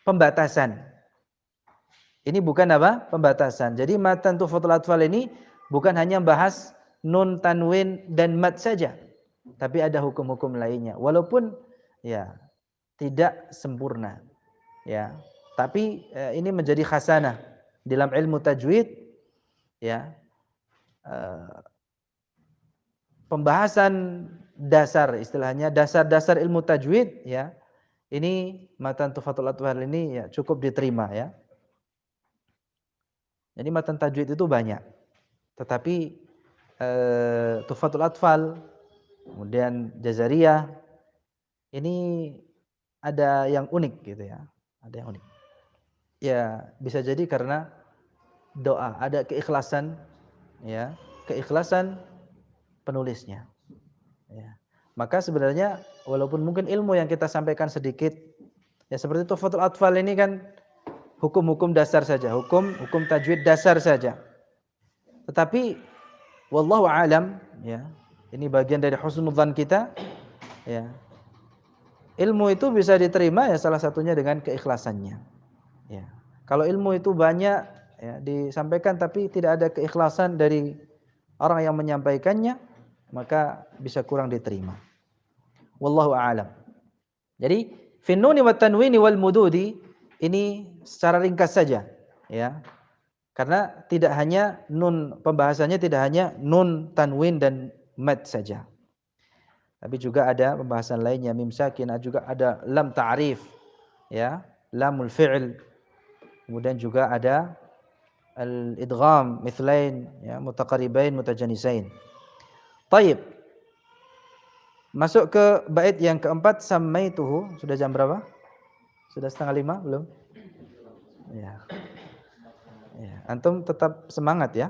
pembatasan. Ini bukan apa? Pembatasan. Jadi matan Tuhfatul Atfal ini bukan hanya bahas nun, tanwin dan mad saja, tapi ada hukum-hukum lainnya. Walaupun ya tidak sempurna. Ya. Tapi ini menjadi khasanah dalam ilmu tajwid, ya. Pembahasan dasar, istilahnya dasar-dasar ilmu tajwid, ya. Ini matan Tuhfatul Atfal ini ya cukup diterima, ya. Jadi matan tajwid itu banyak. Tetapi Tuhfatul Atfal, kemudian Jazariyah, ini ada yang unik gitu ya. Ada yang unik. Ya, bisa jadi karena doa, ada keikhlasan, ya, keikhlasan penulisnya. Ya. Maka sebenarnya walaupun mungkin ilmu yang kita sampaikan sedikit, ya seperti Tuhfatul Atfal ini kan hukum-hukum dasar saja, hukum tajwid dasar saja. Tetapi wallahu alam, ya, ini bagian dari husnudzan kita, ya. Ilmu itu bisa diterima ya salah satunya dengan keikhlasannya. Ya. Kalau ilmu itu banyak ya disampaikan tapi tidak ada keikhlasan dari orang yang menyampaikannya, maka bisa kurang diterima. Wallahu a'lam. Jadi fi nuni wat tanwini wal mududi ini secara ringkas saja, ya. Karena tidak hanya nun, pembahasannya tidak hanya nun, tanwin dan mad saja. Tapi juga ada pembahasan lainnya, mim sakinah, juga ada lam ta'rif, ya, lamul fi'il. Kemudian juga ada al-idgham mithlain, ya, mutaqaribain mutajanisain. Baik. Masuk ke bait yang keempat, sammaituhu. Sudah jam berapa? Sudah 4:30 belum? Ya. Ya, antum tetap semangat ya.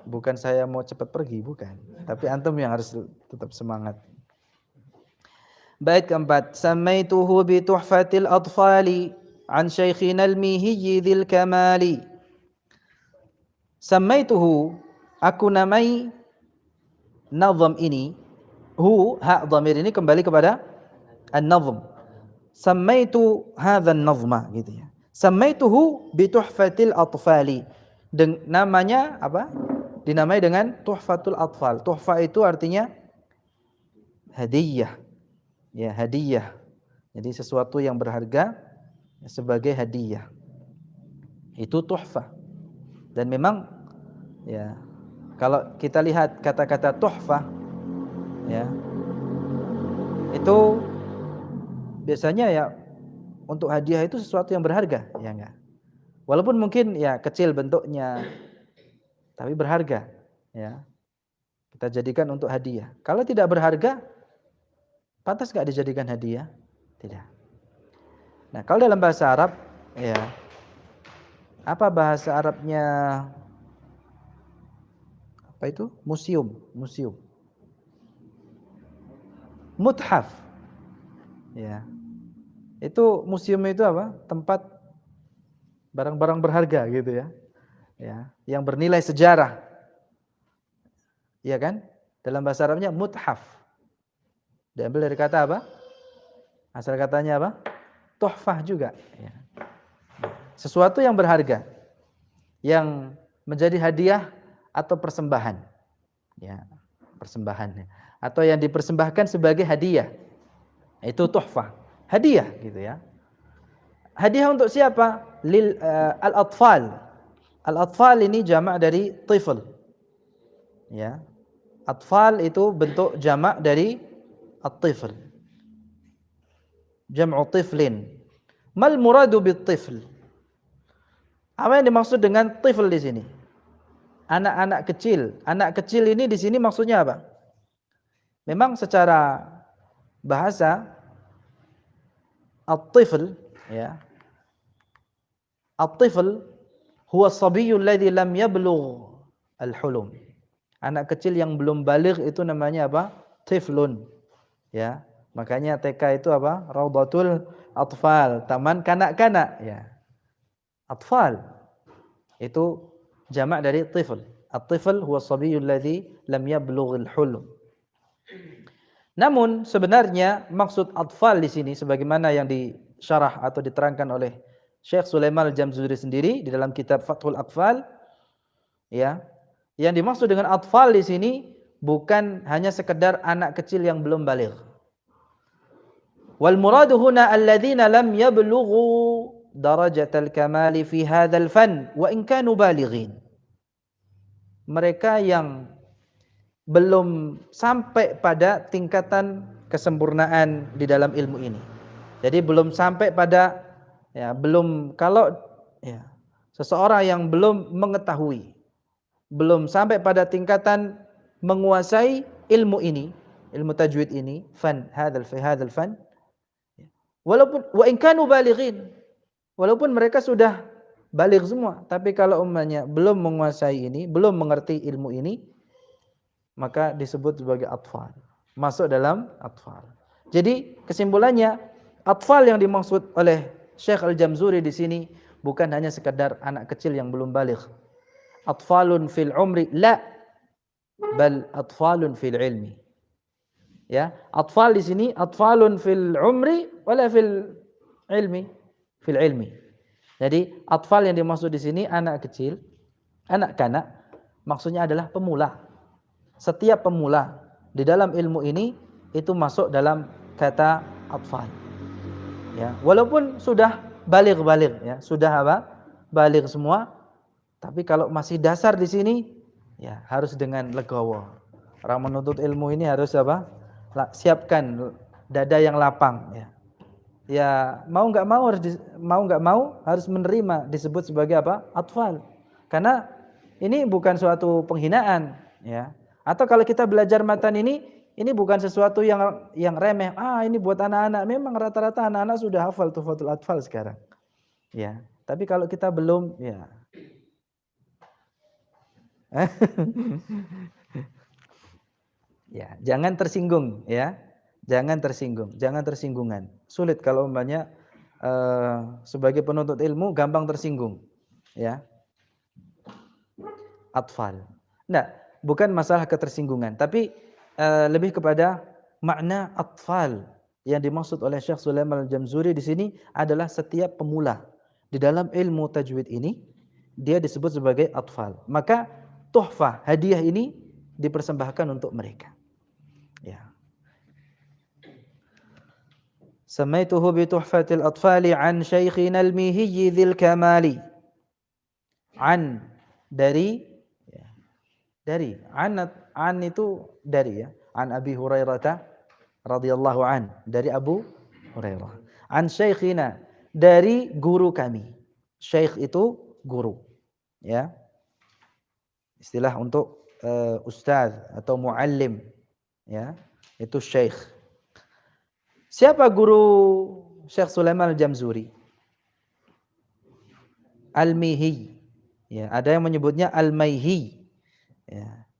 Bukan saya mau cepat pergi, bukan. Tapi antum yang harus tetap semangat. Bait keempat, sammaituhu bi tuhfatil atfali an syaikhina al-mihiyyi dzil kamali. Sammaituhu, aku namai nazam ini. Hu, ha dhamir ini kembali kepada an-nazm. Sammaitu hadzal nazma gitu ya. Sammaituhu bi tuhfatil atfali. Namanya apa? Dinamai dengan Tuhfatul Atfal. Tuhfa itu artinya hadiah. Ya, hadiah. Jadi sesuatu yang berharga sebagai hadiah. Itu tuhfa. Dan memang ya, kalau kita lihat kata-kata tuhfa, ya, itu biasanya ya untuk hadiah itu sesuatu yang berharga, ya enggak? Walaupun mungkin ya kecil bentuknya, tapi berharga, ya. Kita jadikan untuk hadiah. Kalau tidak berharga, pantas enggak dijadikan hadiah? Tidak. Nah, kalau dalam bahasa Arab, ya, apa bahasa Arabnya? Apa itu? Museum. Muthaf. Ya. Itu museum itu apa? Tempat barang-barang berharga gitu ya. Ya, yang bernilai sejarah. Iya kan? Dalam bahasa Arabnya muthaf. Diambil dari kata apa? Asal katanya apa? Tuhfah juga, ya. Sesuatu yang berharga, yang menjadi hadiah atau persembahan, ya, persembahan, atau yang dipersembahkan sebagai hadiah, itu tuhfah, hadiah, gitu ya. Hadiah untuk siapa? Al-atfal. Al-atfal ini jamak dari tifl, ya. Atfal itu bentuk jamak dari at-tifl. Jam'u tiflin. Mal muradu bit-tifl? Apa yang dimaksud dengan tifl di sini? Anak-anak kecil. Anak kecil ini di sini maksudnya apa? Memang secara bahasa at-tifl, ya. At-tifl huwa as-sabiyyu alladhi lam yablugh al-hulum. Anak kecil yang belum baligh itu namanya apa? Tiflun. Ya, makanya TK itu apa? Raudhatul Atfal, taman kanak-kanak, ya. Atfal itu jamak dari tifl. At-tifl huwa as-sabiyyul ladzi lam yablughil hulm. Namun sebenarnya maksud atfal di sini sebagaimana yang disyarah atau diterangkan oleh Syekh Sulaiman Al-Jamzuri sendiri di dalam kitab Fathul Atfal, ya. Yang dimaksud dengan atfal di sini bukan hanya sekedar anak kecil yang belum baligh. Wal muradu huna alladzina lam yablughu darajatal kamali fi hadzal fan wa in kanu balighin. Mereka yang belum sampai pada tingkatan kesempurnaan di dalam ilmu ini. Jadi belum sampai pada, ya, belum, kalau ya seseorang yang belum mengetahui, belum sampai pada tingkatan menguasai ilmu ini, ilmu tajwid ini, hadzal fan, walaupun wa in kanu balighin, walaupun mereka sudah baligh semua, tapi kalau umpamanya belum menguasai ini, belum mengerti ilmu ini, maka disebut sebagai atfal, masuk dalam atfal. Jadi kesimpulannya, atfal yang dimaksud oleh Syekh Al-Jamzuri di sini bukan hanya sekedar anak kecil yang belum baligh. Atfalun fil umri la, bal atfalun fil ilmi. Ya, atfal di sini atfalun fil umri wala fil ilmi, fil ilmi. Jadi atfal yang dimaksud di sini anak kecil, anak kanak, maksudnya adalah pemula. Setiap pemula di dalam ilmu ini itu masuk dalam kata atfal. Ya, walaupun sudah baligh, ya, sudah apa? Baligh semua, tapi kalau masih dasar di sini, ya harus dengan legowo. Orang menuntut ilmu ini harus apa? Siapkan dada yang lapang, ya. Ya, mau nggak mau harus menerima disebut sebagai apa? Atfal. Karena ini bukan suatu penghinaan, ya. Atau kalau kita belajar matan ini bukan sesuatu yang remeh. Ini buat anak-anak. Memang rata-rata anak-anak sudah hafal Tuhfatul Atfal sekarang. Ya, tapi kalau kita belum, ya. Ya, jangan tersinggung, ya. Jangan tersinggungan. Sulit kalau umpamanya sebagai penuntut ilmu gampang tersinggung, ya. Atfal. Nah, bukan masalah ketersinggungan, tapi lebih kepada makna atfal yang dimaksud oleh Syekh Sulaiman Al-Jamzuri di sini adalah setiap pemula di dalam ilmu tajwid ini, dia disebut sebagai atfal. Maka tuhfah, hadiah ini dipersembahkan untuk mereka. Ya. Samaituhu bi tuhfatil atfali an syaikhina al-Mihiyyi dzil kamali. An dari, ya, dari an itu dari, ya. An Abi Hurairah radhiyallahu an, dari Abu Hurairah. An syaikhina, dari guru kami. Syekh itu guru, ya. Istilah untuk ustaz atau muallim, ya, itu syekh. Siapa guru Syekh Sulaiman Al-Jamzuri? Al-Mihi. Ya, ada yang menyebutnya Al-Maihi. Ya.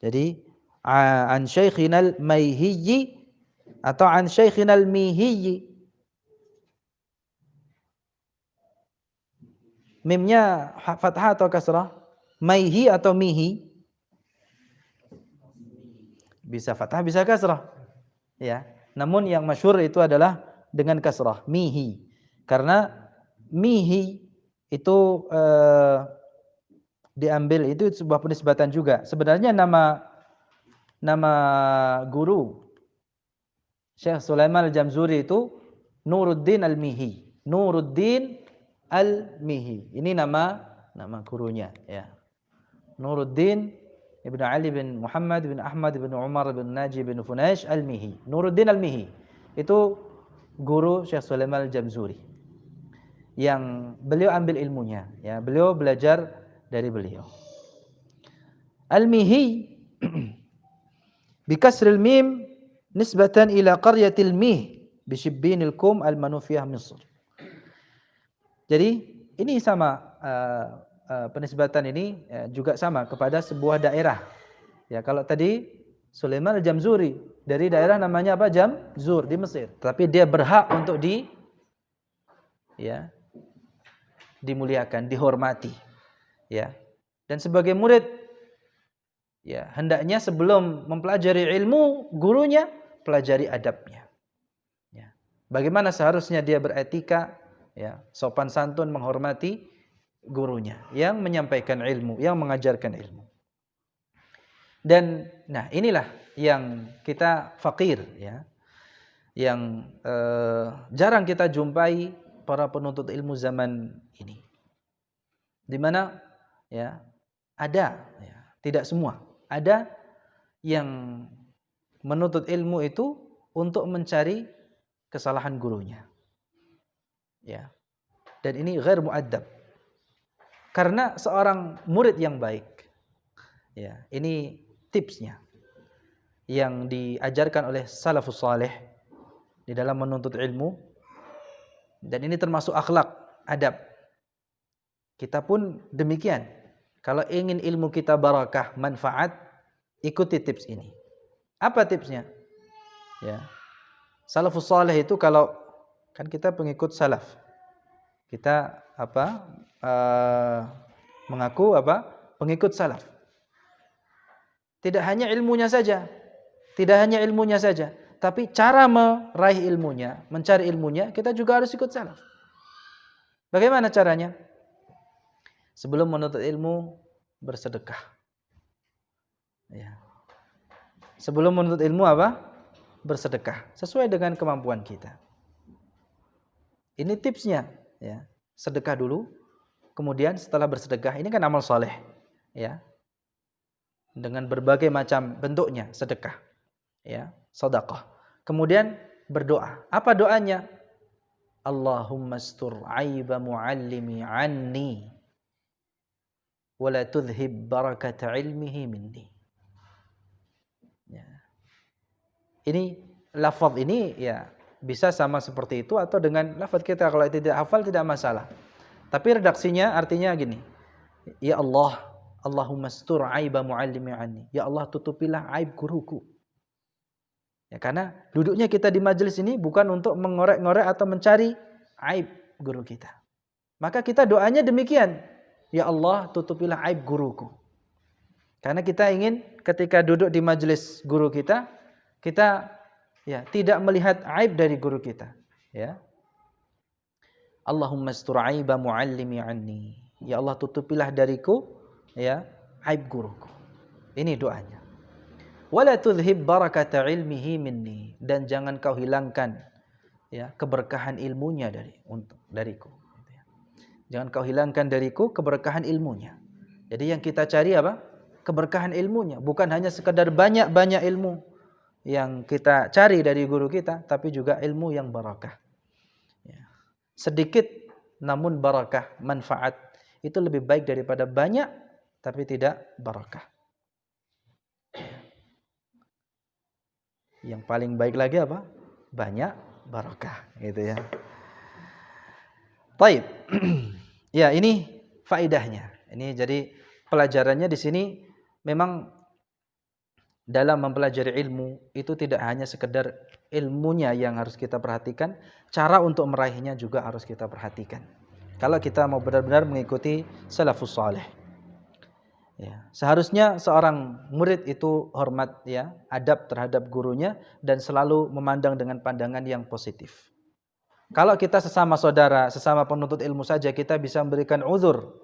Jadi an Syaikhina Al-Maihi atau an Syaikhina Al-Mihi. Mimnya fathah atau kasrah? Maihi atau mihi? Bisa fathah, bisa kasrah. Ya. Namun yang masyhur itu adalah dengan kasrah, mihi. Karena mihi itu diambil, itu sebuah penisbatan juga. Sebenarnya nama guru Syekh Sulaiman Al-Jamzuri itu Nuruddin Al-Mihi. Nuruddin Al-Mihi. Ini nama gurunya, ya. Nuruddin Ibn Ali bin Muhammad bin Ahmad bin Umar bin Naji bin Funaish Al-Mihi. Nuruddin Al-Mihi itu guru Syekh Sulaiman Al-Jamzuri yang beliau ambil ilmunya, ya. Beliau belajar dari beliau. Al-Mihi bi kasril mim nisbatan ila qaryatil Mih bi Shibbinil Kum al-Manufiyah Misr. Jadi ini sama penisbatan ini juga sama kepada sebuah daerah. Ya, kalau tadi Sulaiman Al-Jamzuri dari daerah namanya apa? Jamzur di Mesir. Tapi dia berhak untuk dimuliakan, dihormati. Ya. Dan sebagai murid, ya, hendaknya sebelum mempelajari ilmu gurunya, pelajari adabnya. Ya. Bagaimana seharusnya dia beretika, ya, sopan santun menghormati gurunya yang menyampaikan ilmu, yang mengajarkan ilmu. Dan nah, inilah yang kita fakir, ya. Yang jarang kita jumpai para penuntut ilmu zaman ini. Di mana ya ada, ya, tidak semua, ada yang menuntut ilmu itu untuk mencari kesalahan gurunya. Ya. Dan ini ghair mu'addab. Karena seorang murid yang baik, ya, ini tipsnya yang diajarkan oleh salafus saleh di dalam menuntut ilmu, dan ini termasuk akhlak, adab. Kita pun demikian. Kalau ingin ilmu kita barakah, manfaat, ikuti tips ini. Apa tipsnya? Ya. Salafus saleh itu, kalau kan kita pengikut salaf, kita mengaku pengikut salaf. Tidak hanya ilmunya saja, tapi cara meraih ilmunya, mencari ilmunya, kita juga harus ikut salaf. Bagaimana caranya? Sebelum menuntut ilmu, bersedekah. Ya. Sebelum menuntut ilmu bersedekah sesuai dengan kemampuan kita. Ini tipsnya, ya. Sedekah dulu, kemudian setelah bersedekah, ini kan amal soleh, ya, dengan berbagai macam bentuknya sedekah, ya, sedekah. Kemudian berdoa. Apa doanya? Allahumma astur aiba muallimi anni wala tudhib barakata ilmihi minni. Ya. Ini lafaz ini, ya, bisa sama seperti itu atau dengan lafaz kita, kalau tidak hafal tidak masalah. Tapi redaksinya artinya gini. Ya Allah, Allahumma astur aiba muallimi anni. Ya Allah, tutupilah aib guruku. Ya, karena duduknya kita di majelis ini bukan untuk mengorek-ngorek atau mencari aib guru kita. Maka kita doanya demikian. Ya Allah, tutupilah aib guruku. Karena kita ingin ketika duduk di majelis guru kita, kita, ya, tidak melihat aib dari guru kita, ya. Allahumma astur aiba muallimi anni. Ya Allah, tutupilah dariku, ya, aib guruku. Ini doanya. Wala tudhib barakata ilmihi minni, dan jangan kau hilangkan, ya, keberkahan ilmunya dariku. Jangan kau hilangkan dariku keberkahan ilmunya. Jadi yang kita cari apa? Keberkahan ilmunya, bukan hanya sekadar banyak-banyak ilmu yang kita cari dari guru kita, tapi juga ilmu yang barakah. Ya. Sedikit namun barakah, manfaat, itu lebih baik daripada banyak tapi tidak barakah. Yang paling baik lagi apa? Banyak barakah, gitu ya. Baik. Ya, ini faedahnya. Ini jadi pelajarannya di sini memang dalam mempelajari ilmu itu tidak hanya sekedar ilmunya yang harus kita perhatikan, cara untuk meraihnya juga harus kita perhatikan. Kalau kita mau benar-benar mengikuti salafus saleh. Ya, seharusnya seorang murid itu hormat, ya, adab terhadap gurunya dan selalu memandang dengan pandangan yang positif. Kalau kita sesama saudara, sesama penuntut ilmu saja kita bisa memberikan uzur,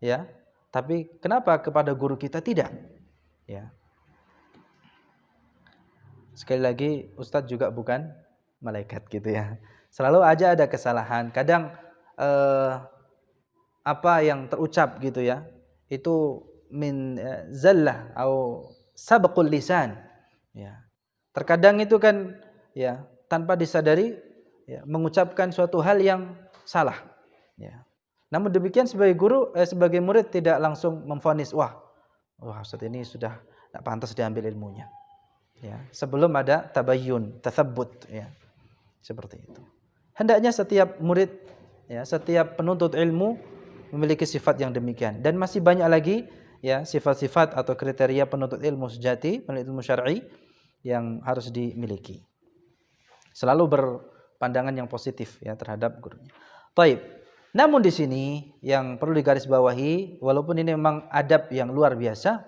ya. Tapi kenapa kepada guru kita tidak? Ya. Sekali lagi, Ustadz juga bukan malaikat, gitu ya. Selalu aja ada kesalahan. Kadang apa yang terucap gitu ya, itu min zallah atau sabqul lisan. Ya. Terkadang itu kan, ya, tanpa disadari, ya, mengucapkan suatu hal yang salah, ya. Namun demikian sebagai guru, sebagai murid tidak langsung memvonis, wah Ustaz ini sudah tidak pantas diambil ilmunya, ya. Sebelum ada tabayyun, tatsabbut, ya, seperti itu. Hendaknya setiap murid, ya, setiap penuntut ilmu memiliki sifat yang demikian, dan masih banyak lagi, ya, sifat-sifat atau kriteria penuntut ilmu sejati, penuntut ilmu syar'i yang harus dimiliki. Selalu berpandangan yang positif ya terhadap gurunya. Baik. Namun di sini yang perlu digarisbawahi, walaupun ini memang adab yang luar biasa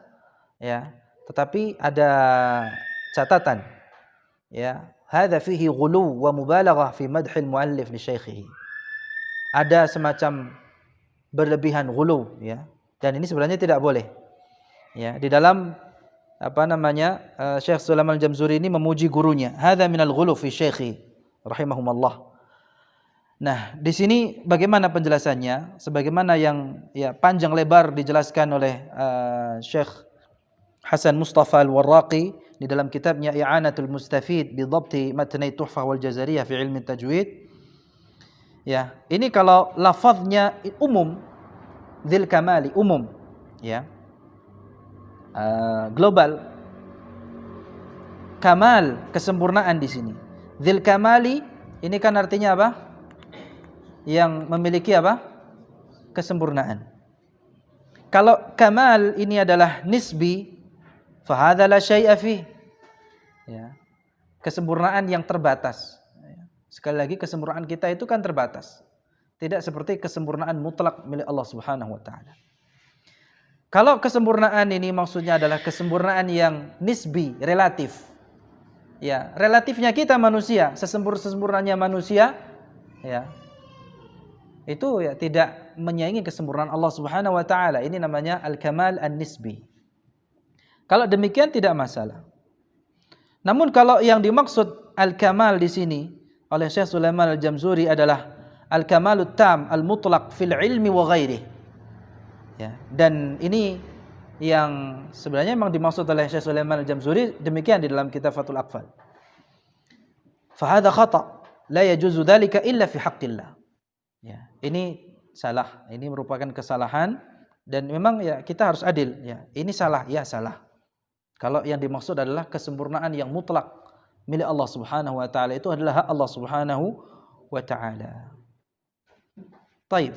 ya, tetapi ada catatan ya. Hadza fihi ghulu wa mubalaghah fi madhil muallif li syaikhihi. Ada semacam berlebihan ghulu ya. Dan ini sebenarnya tidak boleh. Ya, di dalam Syekh Sulaiman Al-Jamzuri ini memuji gurunya. Hadza minal ghulu fi syaikhi rahimahumallah. Nah, di sini bagaimana penjelasannya? Sebagaimana yang ya panjang lebar dijelaskan oleh Syekh Hasan Mustafa Al-Warraqi di dalam kitabnya I'anatul Mustafid bi dhabti matnai Tuhfah wal Jazariyah fi ilmi tajwid. Ya, ini kalau lafaznya umum, dzil kamali umum, ya. Global, kamal kesempurnaan di sini. Dzil kamali ini kan artinya apa? Yang memiliki apa? Kesempurnaan. Kalau kamal ini adalah nisbi, fa hadza la syai'a fi. Ya. Kesempurnaan yang terbatas. Sekali lagi kesempurnaan kita itu kan terbatas. Tidak seperti kesempurnaan mutlak milik Allah Subhanahu wa taala. Kalau kesempurnaan ini maksudnya adalah kesempurnaan yang nisbi, relatif. Ya, relatifnya kita manusia, sesempurnanya manusia, ya. Itu ya tidak menyaingi kesempurnaan Allah Subhanahu wa taala. Ini namanya al-kamal an-nisbi. Kalau demikian tidak masalah. Namun kalau yang dimaksud al-kamal di sini oleh Syekh Sulaiman Al-Jamzuri adalah al-kamalut tam al-mutlaq fil ilmi wa ghairihi. Ya, dan ini yang sebenarnya memang dimaksud oleh Syekh Sulaiman Al-Jamzuri demikian di dalam kitab Fathul Aqfal. Fa hadza khata' la yajuzu dzalika illa fi haqqillah. Ya, ini salah, ini merupakan kesalahan dan memang ya kita harus adil ya. Ini salah, ya salah. Kalau yang dimaksud adalah kesempurnaan yang mutlak milik Allah Subhanahu wa taala, itu adalah hak Allah Subhanahu wa taala. Baik.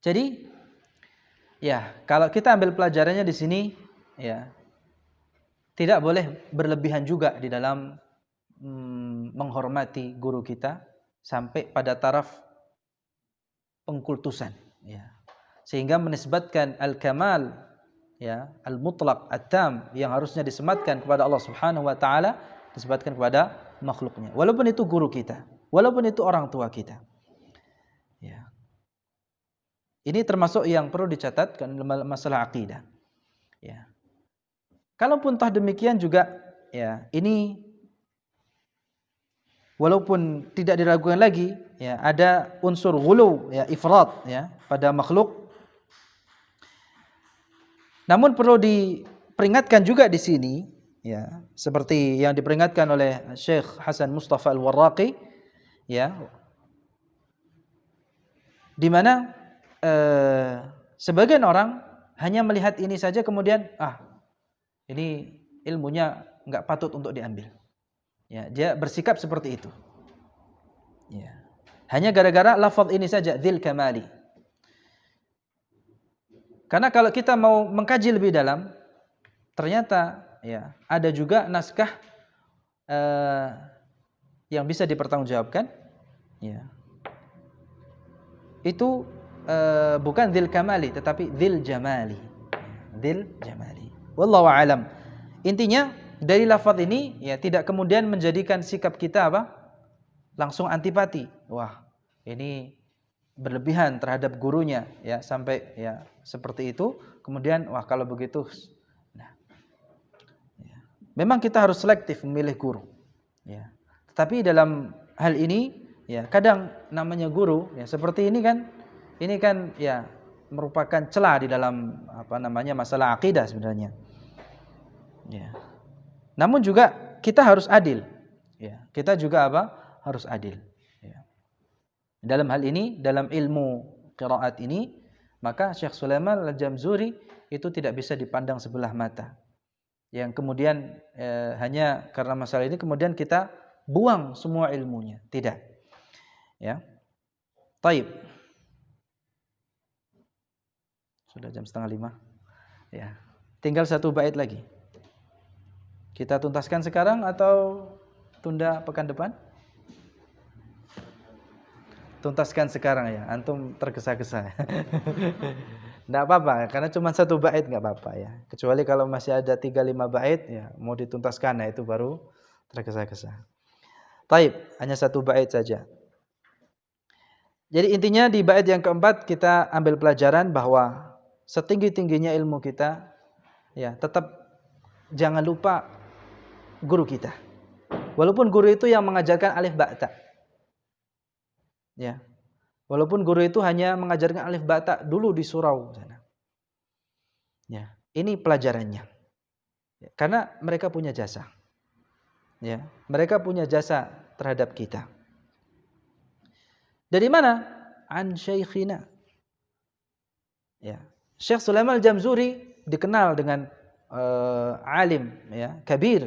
Jadi ya, kalau kita ambil pelajarannya di sini ya, tidak boleh berlebihan juga di dalam menghormati guru kita sampai pada taraf pengkultusan ya. Sehingga menisbatkan al-kamal ya, al-mutlaq at-tam yang harusnya disematkan kepada Allah Subhanahu wa taala disebutkan kepada makhluknya. Walaupun itu guru kita, walaupun itu orang tua kita. Ya. Ini termasuk yang perlu dicatat dalam masalah akidah. Ya. Kalaupun toh demikian juga ya, ini walaupun tidak diragukan lagi ya, ada unsur ghulu ya, ifrat ya pada makhluk. Namun perlu diperingatkan juga di sini ya, seperti yang diperingatkan oleh Syekh Hasan Mustafa Al-Warraqi ya, di mana sebagian orang hanya melihat ini saja kemudian ini ilmunya enggak patut untuk diambil. Ya, dia bersikap seperti itu. Ya. Hanya gara-gara lafaz ini saja, dzil kamali. Karena kalau kita mau mengkaji lebih dalam, ternyata ya ada juga naskah yang bisa dipertanggungjawabkan. Ya. Itu bukan dzil kamali tetapi dzil jamali. Dzil jamali. Wallahu a'lam. Intinya dari lafaz ini ya tidak kemudian menjadikan sikap kita langsung antipati. Wah, ini berlebihan terhadap gurunya ya sampai ya seperti itu. Kemudian wah kalau begitu nah. Ya. Memang kita harus selektif memilih guru. Ya. Tetapi dalam hal ini ya kadang namanya guru ya seperti ini kan ya merupakan celah di dalam masalah akidah sebenarnya. Ya. Namun juga kita harus adil. Ya. Kita juga harus adil. Ya. Dalam hal ini, dalam ilmu qiraat ini, maka Syekh Sulaiman Al-Jamzuri itu tidak bisa dipandang sebelah mata. Yang kemudian hanya karena masalah ini kemudian kita buang semua ilmunya. Tidak. Ya. Taib. Sudah jam 4:30. Ya. Tinggal satu bait lagi. Kita tuntaskan sekarang atau tunda pekan depan? Tuntaskan sekarang ya, antum tergesa-gesa. Enggak apa-apa, karena cuma 1 bait enggak apa-apa ya. Kecuali kalau masih ada 3-5 bait ya, mau dituntaskan, nah itu baru tergesa-gesa. Taib, hanya 1 bait saja. Jadi intinya di bait yang keempat kita ambil pelajaran bahwa setinggi-tingginya ilmu kita ya, tetap jangan lupa guru kita. Walaupun guru itu yang mengajarkan alif ba ta. Ya. Walaupun guru itu hanya mengajarkan alif ba ta dulu di surau sana. Ya, ini pelajarannya. Ya, karena mereka punya jasa. Ya, mereka punya jasa terhadap kita. Dari mana? An syaikhina. Ya. Syekh Sulaiman Al-Jamzuri dikenal dengan alim ya, kabir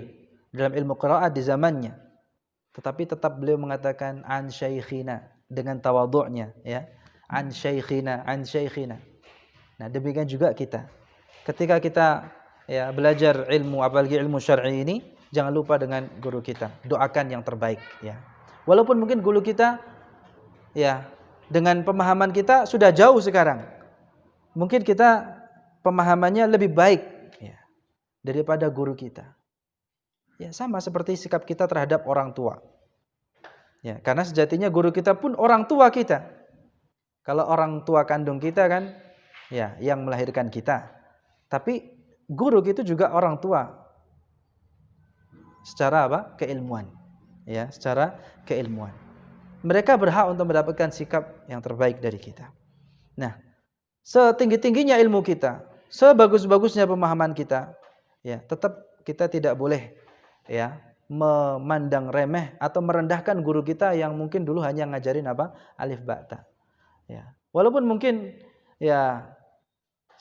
dalam ilmu qiraat di zamannya. Tetapi tetap beliau mengatakan an syaikhina dengan tawadhu'nya ya. An syaikhina, an syaikhina. Nah, demikian juga kita. Ketika kita ya belajar ilmu, apalagi ilmu syar'i ini, jangan lupa dengan guru kita. Doakan yang terbaik ya. Walaupun mungkin guru kita ya dengan pemahaman kita sudah jauh sekarang. Mungkin kita pemahamannya lebih baik ya, daripada guru kita. Ya, sama seperti sikap kita terhadap orang tua. Ya, karena sejatinya guru kita pun orang tua kita. Kalau orang tua kandung kita kan ya yang melahirkan kita. Tapi guru itu juga orang tua. Secara apa? Keilmuan. Ya, secara keilmuan. Mereka berhak untuk mendapatkan sikap yang terbaik dari kita. Nah, setinggi-tingginya ilmu kita, sebagus-bagusnya pemahaman kita, ya, tetap kita tidak boleh ya memandang remeh atau merendahkan guru kita yang mungkin dulu hanya ngajarin apa? Alif ba ta. Ya. Walaupun mungkin ya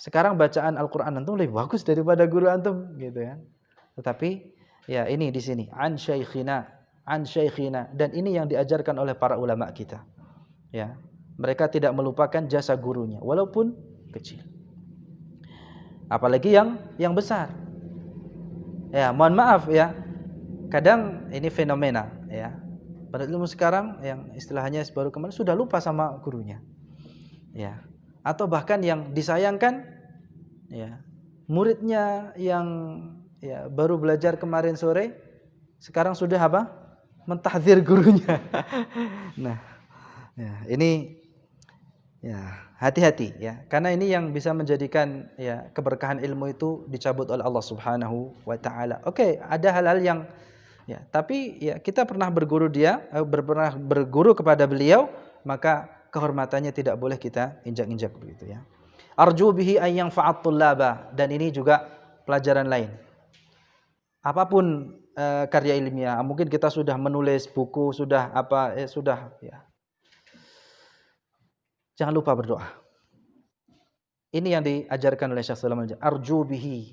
sekarang bacaan Al-Qur'an antum lebih bagus daripada guru antum gitu ya. Tetapi ya ini di sini an syaikhina, dan ini yang diajarkan oleh para ulama kita. Ya. Mereka tidak melupakan jasa gurunya walaupun kecil. Apalagi yang besar. Ya, mohon maaf ya. Kadang ini fenomena ya. Pada ilmu sekarang yang istilahnya baru kemarin sudah lupa sama gurunya. Ya. Atau bahkan yang disayangkan ya, muridnya yang ya baru belajar kemarin sore sekarang sudah apa? Mentahdzir gurunya. Nah, ya, ini ya hati-hati ya, karena ini yang bisa menjadikan ya keberkahan ilmu itu dicabut oleh Allah Subhanahu wa taala. Oke, ada hal-hal yang ya, tapi ya kita pernah berguru pernah berguru kepada beliau, maka kehormatannya tidak boleh kita injak-injak begitu ya. Arju bihi ay yanfa'at tullaba, dan ini juga pelajaran lain. Apapun karya ilmiah, mungkin kita sudah menulis buku, sudah apa sudah ya. Jangan lupa berdoa. Ini yang diajarkan oleh Syekh Sulaiman. Arju bihi.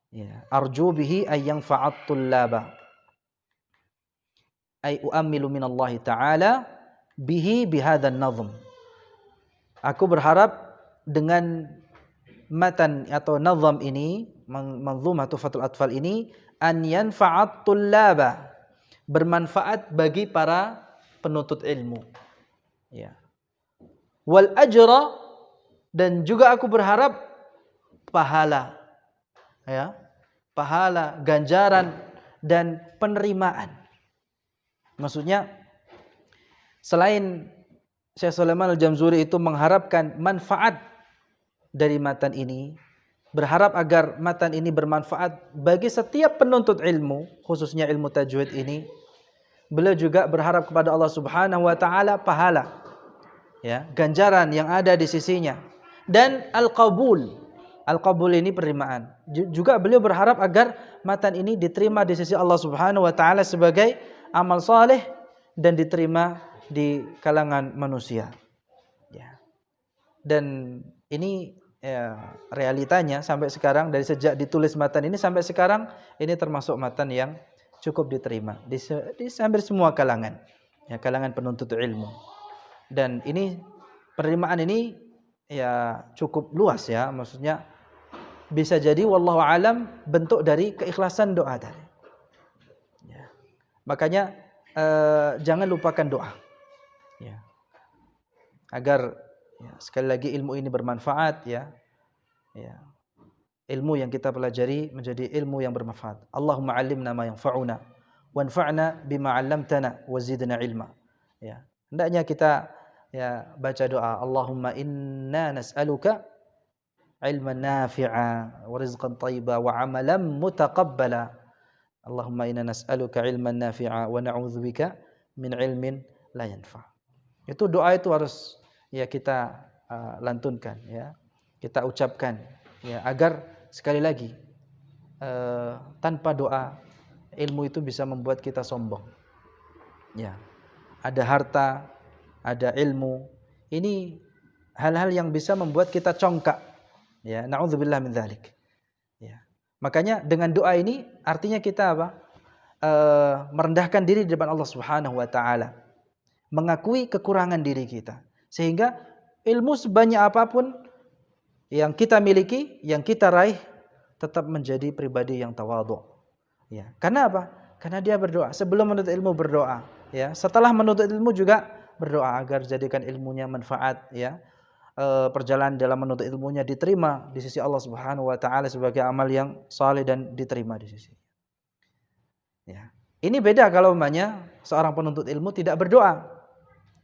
Ya, arju bihi ay yanfa'at tullaba. Ay uammilu minallahi ta'ala bihi bihadzal nazm. Aku berharap dengan matan atau nazam ini, manzumah Tuhfatul Atfal ini, an yanfa'at tullaba, bermanfaat bagi para penuntut ilmu. Ya. Wal ajra, dan juga aku berharap pahala. Ya. Pahala, ganjaran dan penerimaan. Maksudnya selain Syekh Sulaiman Al-Jamzuri itu mengharapkan manfaat dari matan ini, berharap agar matan ini bermanfaat bagi setiap penuntut ilmu, khususnya ilmu tajwid ini. Beliau juga berharap kepada Allah Subhanahu wa taala pahala, ya, ganjaran yang ada di sisinya, dan al-qabul. Al-qabul ini penerimaan. Juga beliau berharap agar matan ini diterima di sisi Allah Subhanahu wa taala sebagai amal saleh dan diterima di kalangan manusia. Ya. Dan ini ya, realitanya sampai sekarang, dari sejak ditulis matan ini sampai sekarang, ini termasuk matan yang cukup diterima di hampir semua kalangan, ya, kalangan penuntut ilmu. Dan ini penerimaan ini ya cukup luas ya, maksudnya bisa jadi wallahu alam bentuk dari keikhlasan doa tadi. Makanya jangan lupakan doa. Ya. Agar sekali lagi ilmu ini bermanfaat ya. Ilmu yang kita pelajari menjadi ilmu yang bermanfaat. Allahumma 'allimna ma yanfa'una wanfa'na bima 'allamtana wa zidna ilma. Ya. Hendaknya kita baca doa, Allahumma inna nas'aluka ilman nafi'a wa rizqan thayyiba wa 'amalan mutaqabbala. Allahumma inna nas'aluka ilman nafi'a wa na'udzubika min ilmin la yanfa'. Itu doa itu harus kita lantunkan ya. Kita ucapkan agar sekali lagi tanpa doa ilmu itu bisa membuat kita sombong. Ya. Ada harta, ada ilmu. Ini hal-hal yang bisa membuat kita congkak. Ya, na'udzubillah min dzalik. Ya. Makanya dengan doa ini artinya kita merendahkan diri di depan Allah Subhanahu wa taala. Mengakui kekurangan diri kita. Sehingga ilmu sebanyak apapun yang kita miliki, yang kita raih, tetap menjadi pribadi yang tawadhu. Ya. Karena apa? Karena dia berdoa. Sebelum menuntut ilmu berdoa. Ya. Setelah menuntut ilmu juga berdoa agar jadikan ilmunya manfaat. Ya. Perjalanan dalam menuntut ilmunya diterima di sisi Allah Subhanahu wa taala sebagai amal yang saleh dan diterima di sisi. Ya. Ini beda kalau umpamanya seorang penuntut ilmu tidak berdoa.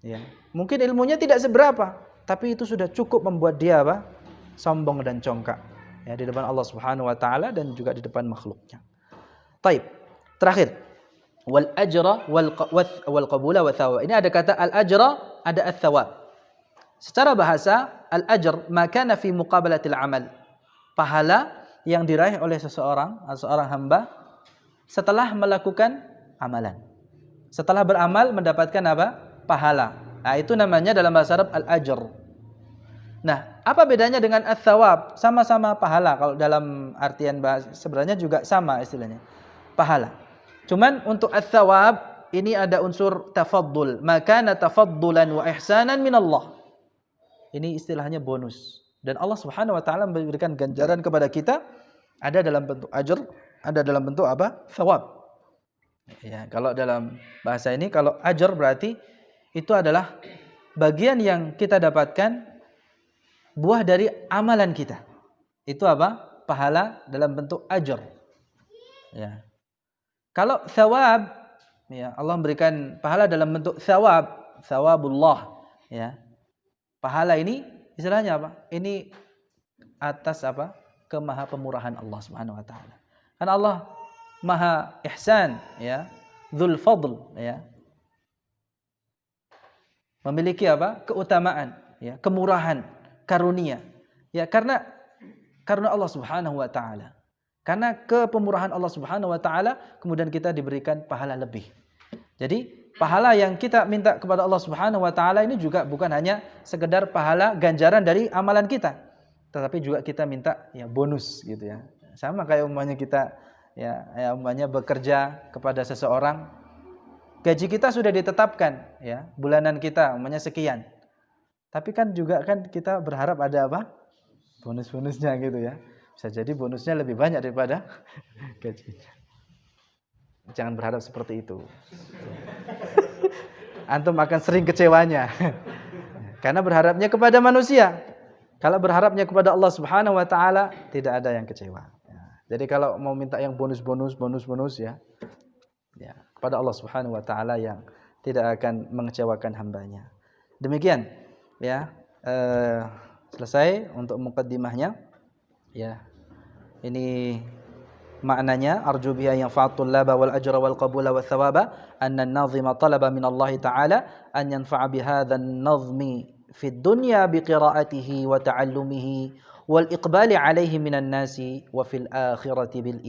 Ya. Mungkin ilmunya tidak seberapa, tapi itu sudah cukup membuat dia sombong dan congkak di depan Allah Subhanahu wa taala dan juga di depan makhluknya. Taib. Terakhir, wal ajra wal qabula wa thawab. Ini ada kata al ajra, ada ats-tsawab. Secara bahasa, al ajr ma kana fi muqabalatil amal. Pahala yang diraih oleh seseorang hamba setelah melakukan amalan. Setelah beramal mendapatkan pahala. Nah, itu namanya dalam bahasa Arab al ajr. Nah, apa bedanya dengan ats-tsawab? Sama-sama pahala. Kalau dalam artian bahasa sebenarnya juga sama istilahnya. Pahala. Cuman untuk ats-tsawab ini ada unsur tafaddul. Maka tafaddulan wa ihsanan min Allah. Ini istilahnya bonus. Dan Allah Subhanahu wa taala memberikan ganjaran kepada kita ada dalam bentuk ajr, ada dalam bentuk tsawab. Ya, kalau dalam bahasa ini kalau ajr berarti itu adalah bagian yang kita dapatkan buah dari amalan kita. Itu pahala dalam bentuk ajr. Ya. Kalau thawab, Allah memberikan pahala dalam bentuk thawabullah. Ya. Pahala ini istilahnya ini atas kemaha-pemurahan Allah Subhanahu wa taala. Karena Allah Maha Ihsan, Dzul Fadl, memiliki keutamaan, kemurahan, karunia. Ya, karena Allah Subhanahu wa taala. Karena kepemurahan Allah Subhanahu wa taala kemudian kita diberikan pahala lebih. Jadi, pahala yang kita minta kepada Allah Subhanahu wa taala ini juga bukan hanya sekedar pahala ganjaran dari amalan kita, tetapi juga kita minta bonus gitu ya. Sama kayak umpamanya kita umpamanya bekerja kepada seseorang, gaji kita sudah ditetapkan bulanan kita umpamanya sekian. Tapi kan juga kita berharap ada bonus-bonusnya gitu ya. Bisa jadi bonusnya lebih banyak daripada gajinya. Jangan berharap seperti itu. Antum akan sering kecewanya. Karena berharapnya kepada manusia. Kalau berharapnya kepada Allah Subhanahu wa taala tidak ada yang kecewa. Jadi kalau mau minta yang bonus kepada Allah Subhanahu wa taala yang tidak akan mengecewakan hambanya. Demikian selesai untuk muqaddimahnya. Ini maknanya arju biha yanfa'atul laba wal ajra wal qabula wal thawaba anna an-nazima talaba min Allah ta'ala an yanfa'a bihadha an-nazmi fi ad-dunya biqira'atihi wa ta'allumihi wal iqbali 'alayhi minan nasi wa fil akhirati bil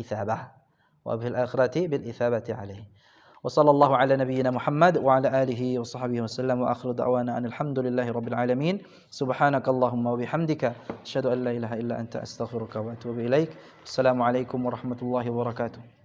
ithabati 'alayhi. Wa sallallahu ala nabiyyina Muhammad wa ala alihi wa sahbihi wasallam wa akhiru da'wana alhamdulillahi rabbil alamin. Subhanakallahumma wa bihamdika asyhadu an la ilaha illa anta astaghfiruka wa atubu ilaik. Assalamualaikum warahmatullahi wabarakatuh.